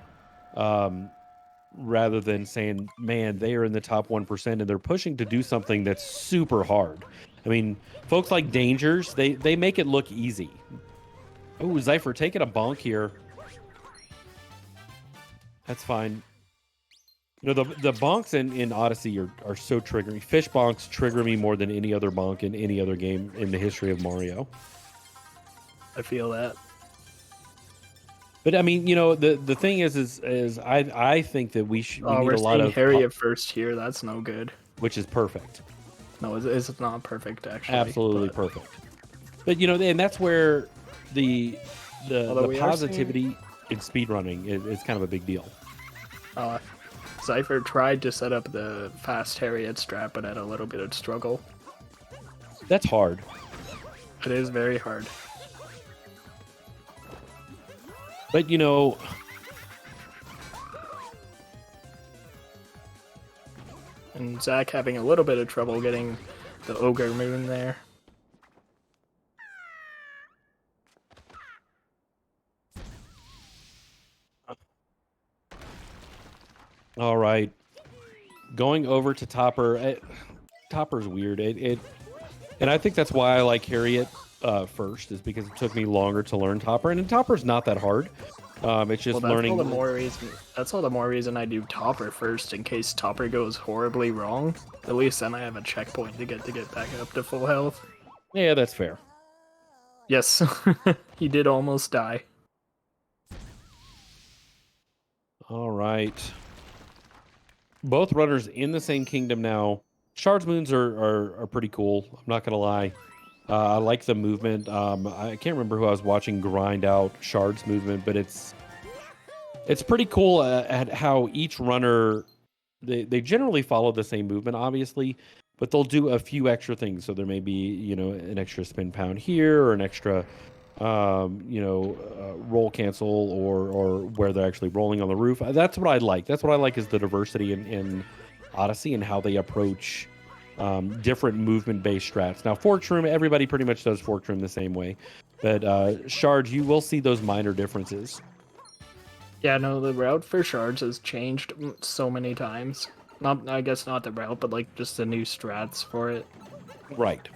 rather than saying, man, they are in the top 1% and they're pushing to do something that's super hard. I mean, folks like Dangers, they make it look easy. Oh, Zypher taking a bonk here. That's fine. You know, the bonks in Odyssey are so triggering. Fish bonks trigger me more than any other bonk in any other game in the history of Mario. I feel that. But I mean, you know, the thing is I think that we need a lot of Harriet first here. That's no good. Which is perfect. No, it's not perfect actually. Absolutely perfect. But you know, and that's where the positivity in speedrunning is kind of a big deal. Zypher tried to set up the fast Harriet strat, but had a little bit of struggle. That's hard. It is very hard. But you know, and and Zack having a little bit of trouble getting the Ogre Moon there. All right. Going over to Topper. Topper's weird. And I think that's why I like Harriet first, is because it took me longer to learn Topper. And Topper's not that hard. It's just learning. That's all the more reason I do Topper first, in case Topper goes horribly wrong. At least then I have a checkpoint to get back up to full health. Yeah, that's fair. Yes, he did almost die. All right. Both runners in the same kingdom now. Shard's moons are pretty cool. I'm not gonna lie. I like the movement. I can't remember who I was watching grind out Shard's movement, but it's pretty cool at how each runner they generally follow the same movement, obviously, but they'll do a few extra things. So there may be an extra spin pound here, or an extra roll cancel, or where they're actually rolling on the roof. That's what I like. That's what I like, is the diversity in Odyssey and how they approach different movement-based strats. Now, Fork Room, everybody pretty much does Fork Room the same way, but Shard, you will see those minor differences. Yeah, no, the route for Shards has changed so many times. I guess not the route, but like just the new strats for it. Right.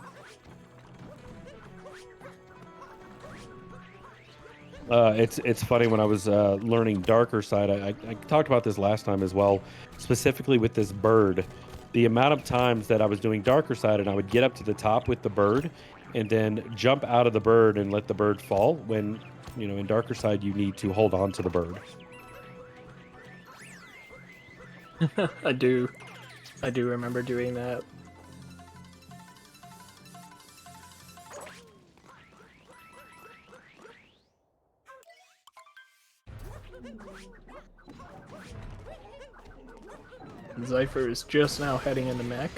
It's funny, when I was learning Darker Side, I talked about this last time as well, specifically with this bird. The amount of times that I was doing Darker Side and I would get up to the top with the bird and then jump out of the bird and let the bird fall, when, in Darker Side you need to hold on to the bird. I do remember doing that. Zypher is just now heading in the mech.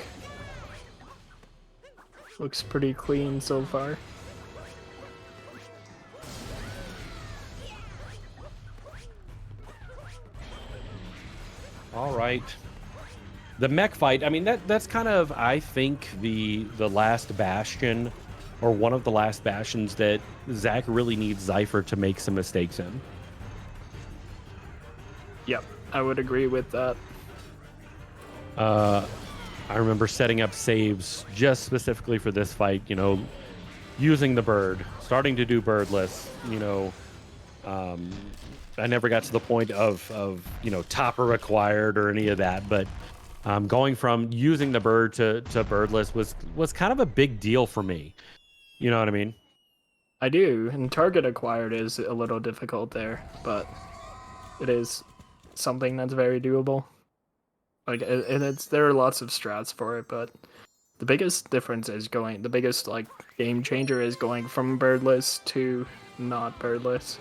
Looks pretty clean so far. All right. The mech fight, I mean, that's kind of, I think, the last bastion, or one of the last bastions that Zack really needs Zypher to make some mistakes in. Yep, I would agree with that. I remember setting up saves just specifically for this fight, using the bird, starting to do birdless, I never got to the point of Topper required or any of that, but going from using the bird to birdless was kind of a big deal for me. You know what I mean? I do, and target acquired is a little difficult there, but it is something that's very doable. Like, there are lots of strats for it, but the biggest difference is the biggest game changer is going from birdless to not birdless,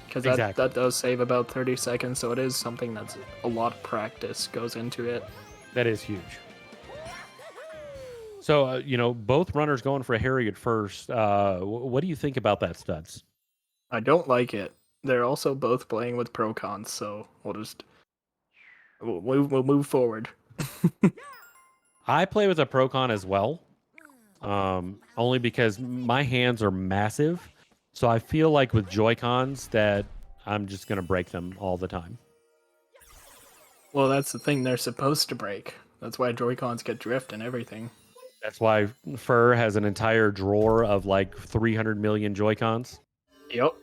because Exactly. that does save about 30 seconds. So it is something that's a lot of practice goes into it. That is huge. So both runners going for a Harriet first. What do you think about that, Studs? I don't like it. They're also both playing with pro cons, so we'll move forward. I play with a Procon as well, only because my hands are massive, so I feel like with Joy-Cons that I'm just going to break them all the time. Well, that's the thing, they're supposed to break. That's why Joy-Cons get drift and everything. That's why Fur has an entire drawer of 300 million Joy-Cons. Yep.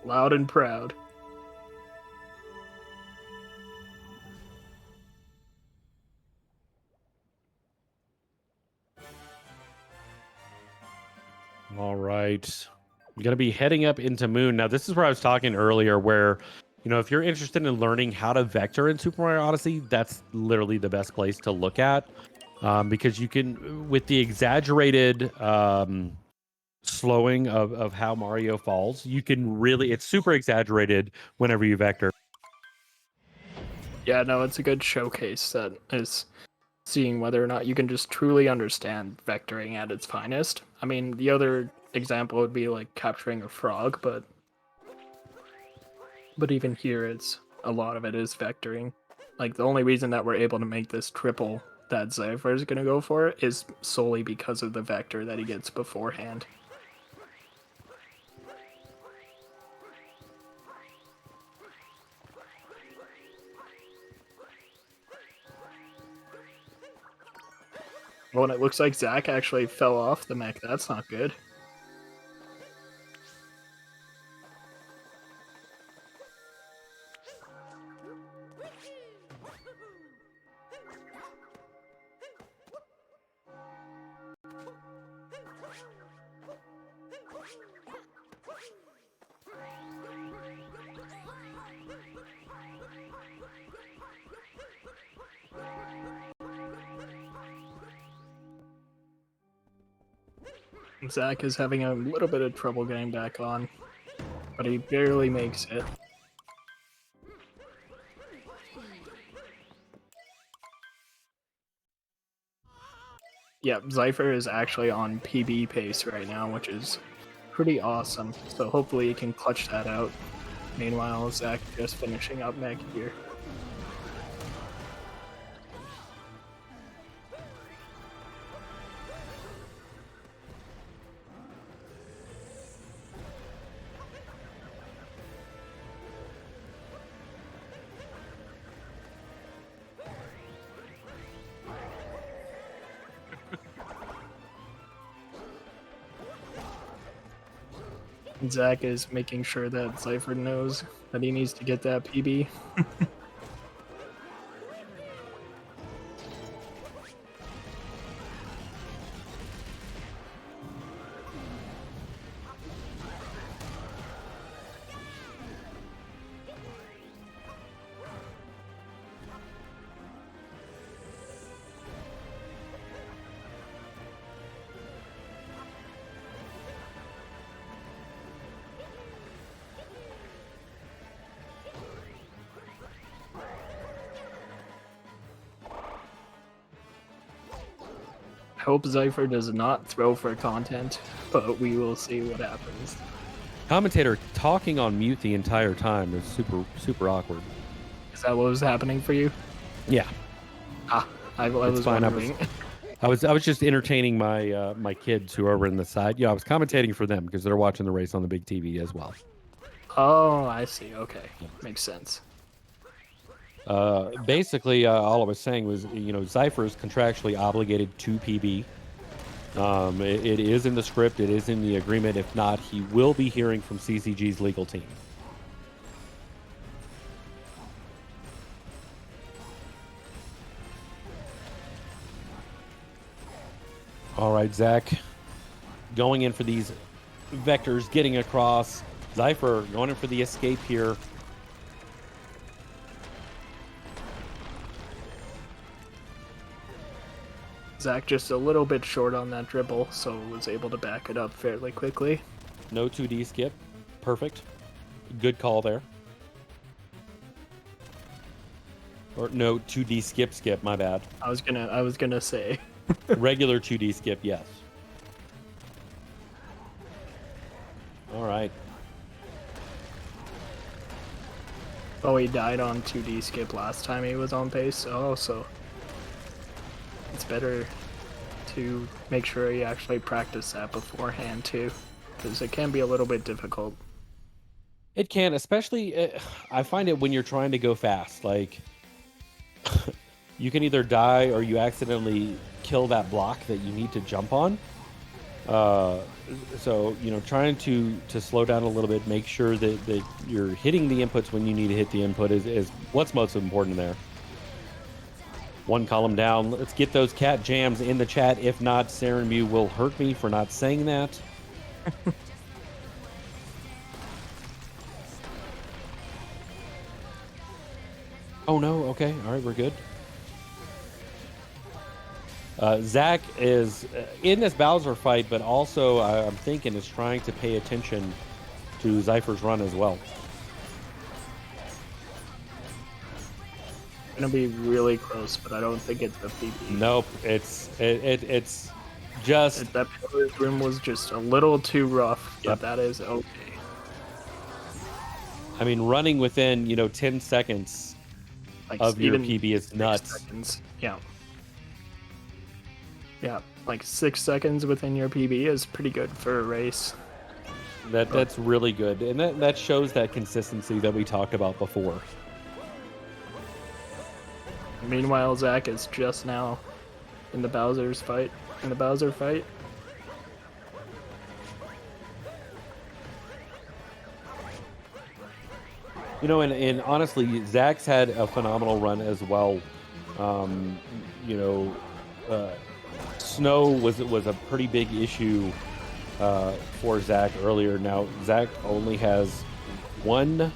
Loud and proud. All right. We're going to be heading up into Moon. Now, this is where I was talking earlier, where, if you're interested in learning how to vector in Super Mario Odyssey, that's literally the best place to look at. Because you can, with the exaggerated slowing of how Mario falls, you can really, it's super exaggerated whenever you vector. Yeah, no, it's a good showcase that is seeing whether or not you can just truly understand vectoring at its finest. I mean, the other example would be capturing a frog, but even here, a lot of it is vectoring. Like, the only reason that we're able to make this triple that Zypher is going to go for is solely because of the vector that he gets beforehand. Oh, and it looks like Zack actually fell off the mech. That's not good. Zack is having a little bit of trouble getting back on, but he barely makes it. Yep, Zypher is actually on PB pace right now, which is pretty awesome. So hopefully he can clutch that out. Meanwhile, Zack just finishing up mech here. Zack is making sure that Zypher knows that he needs to get that PB. I hope Zypher does not throw for content, but we will see what happens. Commentator talking on mute the entire time is super awkward. Is that what was happening for you? Yeah. I was fine. wondering. I was just entertaining my my kids who are over in the side. Yeah, I was commentating for them because they're watching the race on the big TV as well. Oh, I see. Okay, makes sense. Basically, all I was saying was, Zypher is contractually obligated to PB. It is in the script. It is in the agreement. If not, he will be hearing from CCG's legal team. All right, Zack, going in for these vectors, getting across. Zypher going in for the escape here. Zack just a little bit short on that dribble, so was able to back it up fairly quickly. No 2D skip. Perfect. Good call there. Or no 2D skip, my bad. I was gonna say. Regular 2D skip, yes. All right. Oh, he died on 2D skip last time he was on pace. Oh, so it's better to make sure you actually practice that beforehand too, because it can be a little bit difficult. It can, especially, I find it when you're trying to go fast. Like, you can either die or you accidentally kill that block that you need to jump on. So, trying to slow down a little bit, make sure that you're hitting the inputs when you need to hit the input is what's most important there. One column down. Let's get those cat jams in the chat. If not, Saren Mew will hurt me for not saying that. Oh no, okay, all right, we're good. Zack is in this Bowser fight, but also I'm thinking is trying to pay attention to Zypher's run as well. Gonna be really close, but I don't think it's the PB. Nope, it's just that pillar's room was just a little too rough, but Yep. that is okay. I mean, running within 10 seconds Like of your even PB is 6 nuts. seconds. Yeah. Yeah, like 6 seconds within your PB is pretty good for a race. That's really good, and that shows that consistency that we talked about before. Meanwhile, Zach is just now in the Bowser fight. You know, and honestly, Zach's had a phenomenal run as well. You know, snow was a pretty big issue for Zach earlier. Now Zach only has 1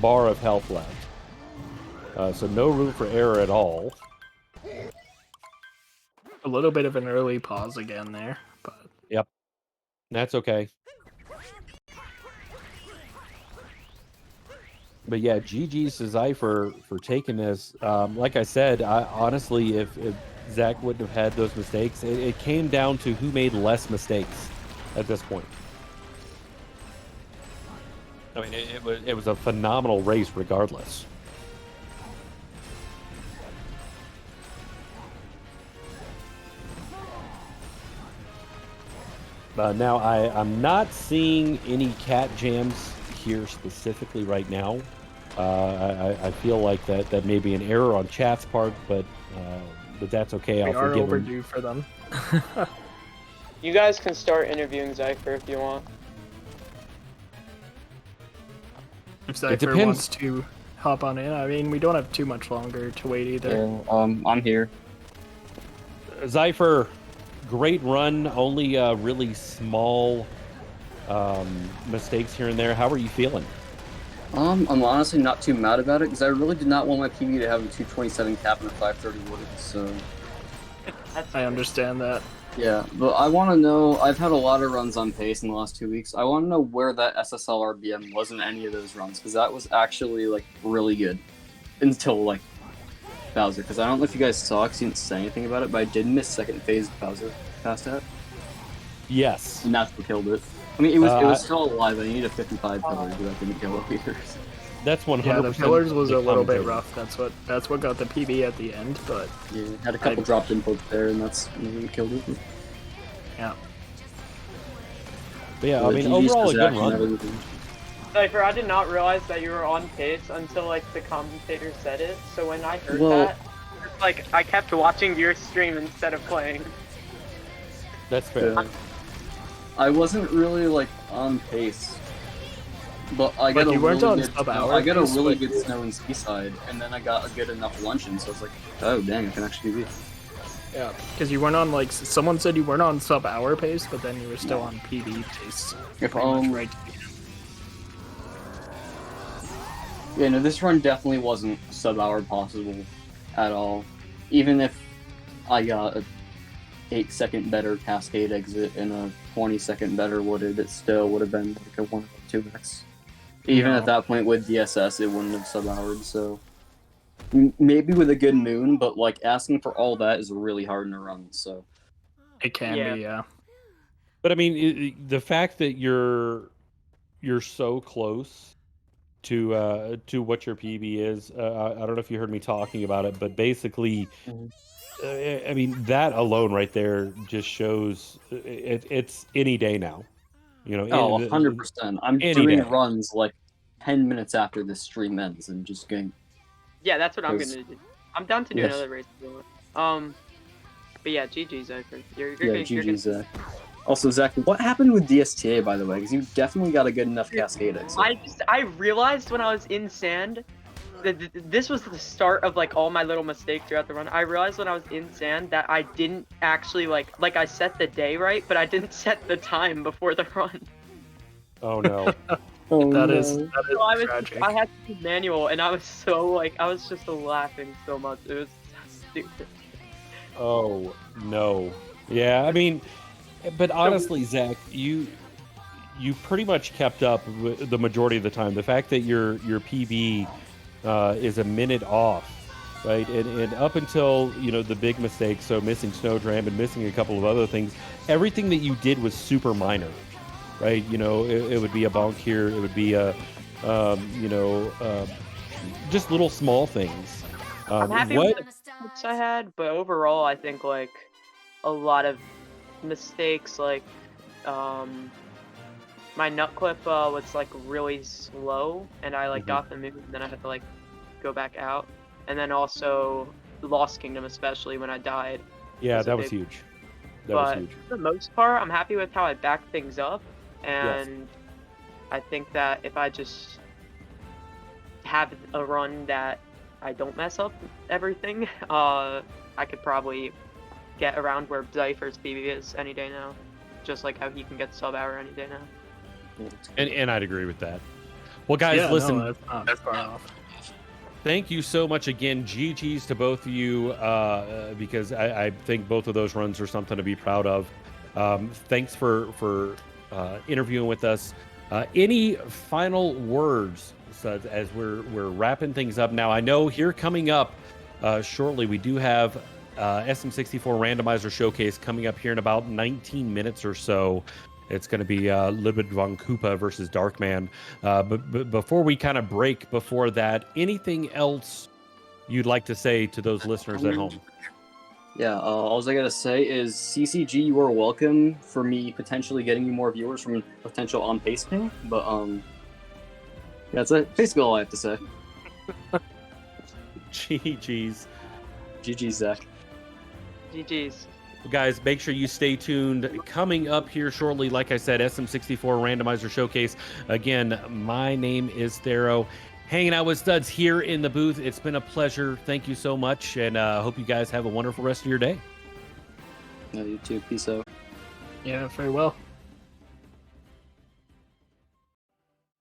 bar of health left, so no room for error at all. A little bit of an early pause again there, but Yep, that's okay. But yeah, GG's to Zypher for taking this. Like I said, honestly, if Zach wouldn't have had those mistakes, it came down to who made less mistakes at this point. I mean, it was a phenomenal race regardless. Now, I'm not seeing any cat jams here specifically right now. I feel like that may be an error on chat's part, but that's okay. we I'll are forgive him. overdue for them. You guys can start interviewing Zypher if you want. If Zypher depends. wants to hop on in, I mean, we don't have too much longer to wait either. I'm here. Zypher, great run. Only really small mistakes here and there. How are you feeling? I'm honestly not too mad about it because I really did not want my PB to have a 227 cap and a 530 wooded. So I understand that. yeah, but I want to know. I've had a lot of runs on pace in the last 2 weeks. I want to know where that SSL RBM was in any of those runs because that was actually like really good until like Bowser. Because I don't know if you guys saw, because you didn't say anything about it, but I did miss second phase Bowser past that. Yes. And that's what killed it. I mean, it was still alive. I needed a 55 pillars, but that didn't kill it either. That's 100%. Yeah, the pillars was a little bit commentator. rough. That's what got the PB at the end, but Yeah, had a couple dropped inputs there, and that's what killed it. yeah. But yeah, I Well, mean, GG's overall a to good Zach and run. everything. Zypher, I did not realize that you were on pace until like the commentator said it. So when I heard Well- that, like I kept watching your stream instead of playing. That's fair. Yeah. I wasn't really like on pace, but I got Like, a you weren't really on good sub-hour snow. I got a pace, really but- good snow in Seaside, and then I got a good enough luncheon, so I was like, oh dang, I can actually be. Yeah, because you weren't on, like, someone said you weren't on sub-hour pace, but then you were still on PB pace. If Pretty much right. Yeah, no, this run definitely wasn't sub-hour possible at all. Even if I got a 8-second better Cascade exit and a 20-second better wooded, it still would have been like a 1.2x. Even No. at that point with DSS, it wouldn't have sub-houred, so... Maybe with a good moon, but like asking for all that is really hard in a run, so... It can Yeah. be, yeah. But I mean, the fact that you're so close to what your PB is, I don't know if you heard me talking about it, but basically, I mean, that alone right there just shows it's any day now. You know, Oh, 100%. I'm any doing day. runs like 10 minutes after this stream ends and just going... Yeah, that's what I'm Because- gonna do. I'm down to do Yes. another race if you want. But yeah, GG Zypher. You're Yeah, good. You're GG, good. Zach. Also, Zach, what happened with DSTA, by the way? Because you definitely got a good enough Cascade exit. I realized when I was in sand that this was the start of like all my little mistakes throughout the run. I realized when I was in sand that I didn't actually like I set the day right, but I didn't set the time before the run. Oh no. Oh, That no. is So tragic. I had to do manual, and I was so like I was just laughing so much. It was stupid. Oh no. Yeah, I mean, but honestly, Zach, you pretty much kept up with the majority of the time. The fact that your PB is a minute off, right? And up until the big mistakes, so missing Snowdram and missing a couple of other things, everything that you did was super minor, right? It would be a bonk here, it would be a just little small things. I'm happy What? with the mistakes I had, but overall, I think like a lot of mistakes, like my nut clip was like really slow, and I like got the move, and then I had to like go back out, and then also Lost Kingdom, especially when I died. Yeah, that was huge. That was huge. For the most part, I'm happy with how I backed things up, and I think that if I just have a run that I don't mess up everything, I could probably get around where Zypher's PB is any day now, just like how he can get sub hour any day now. And I'd agree with that. Well, guys, listen. No, that's far off. Thank you so much again. GG's to both of you, because I think both of those runs are something to be proud of. Thanks for interviewing with us. Any final words as we're wrapping things up now? I know here coming up shortly, we do have SM64 Randomizer Showcase coming up here in about 19 minutes or so. It's going to be Libid von Koopa versus Darkman. But before we kind of break before that, anything else you'd like to say to those listeners at home? Yeah, all I gotta say is CCG, you are welcome for me potentially getting you more viewers from potential on pace ping. But that's basically all I have to say. GG's. GG, Zach. GG's. Guys, make sure you stay tuned. Coming up here shortly, like I said, SM64 Randomizer Showcase. Again, my name is Thero. Hanging out with Studs here in the booth. It's been a pleasure. Thank you so much, and hope you guys have a wonderful rest of your day. You too. Peace out. Yeah, very well.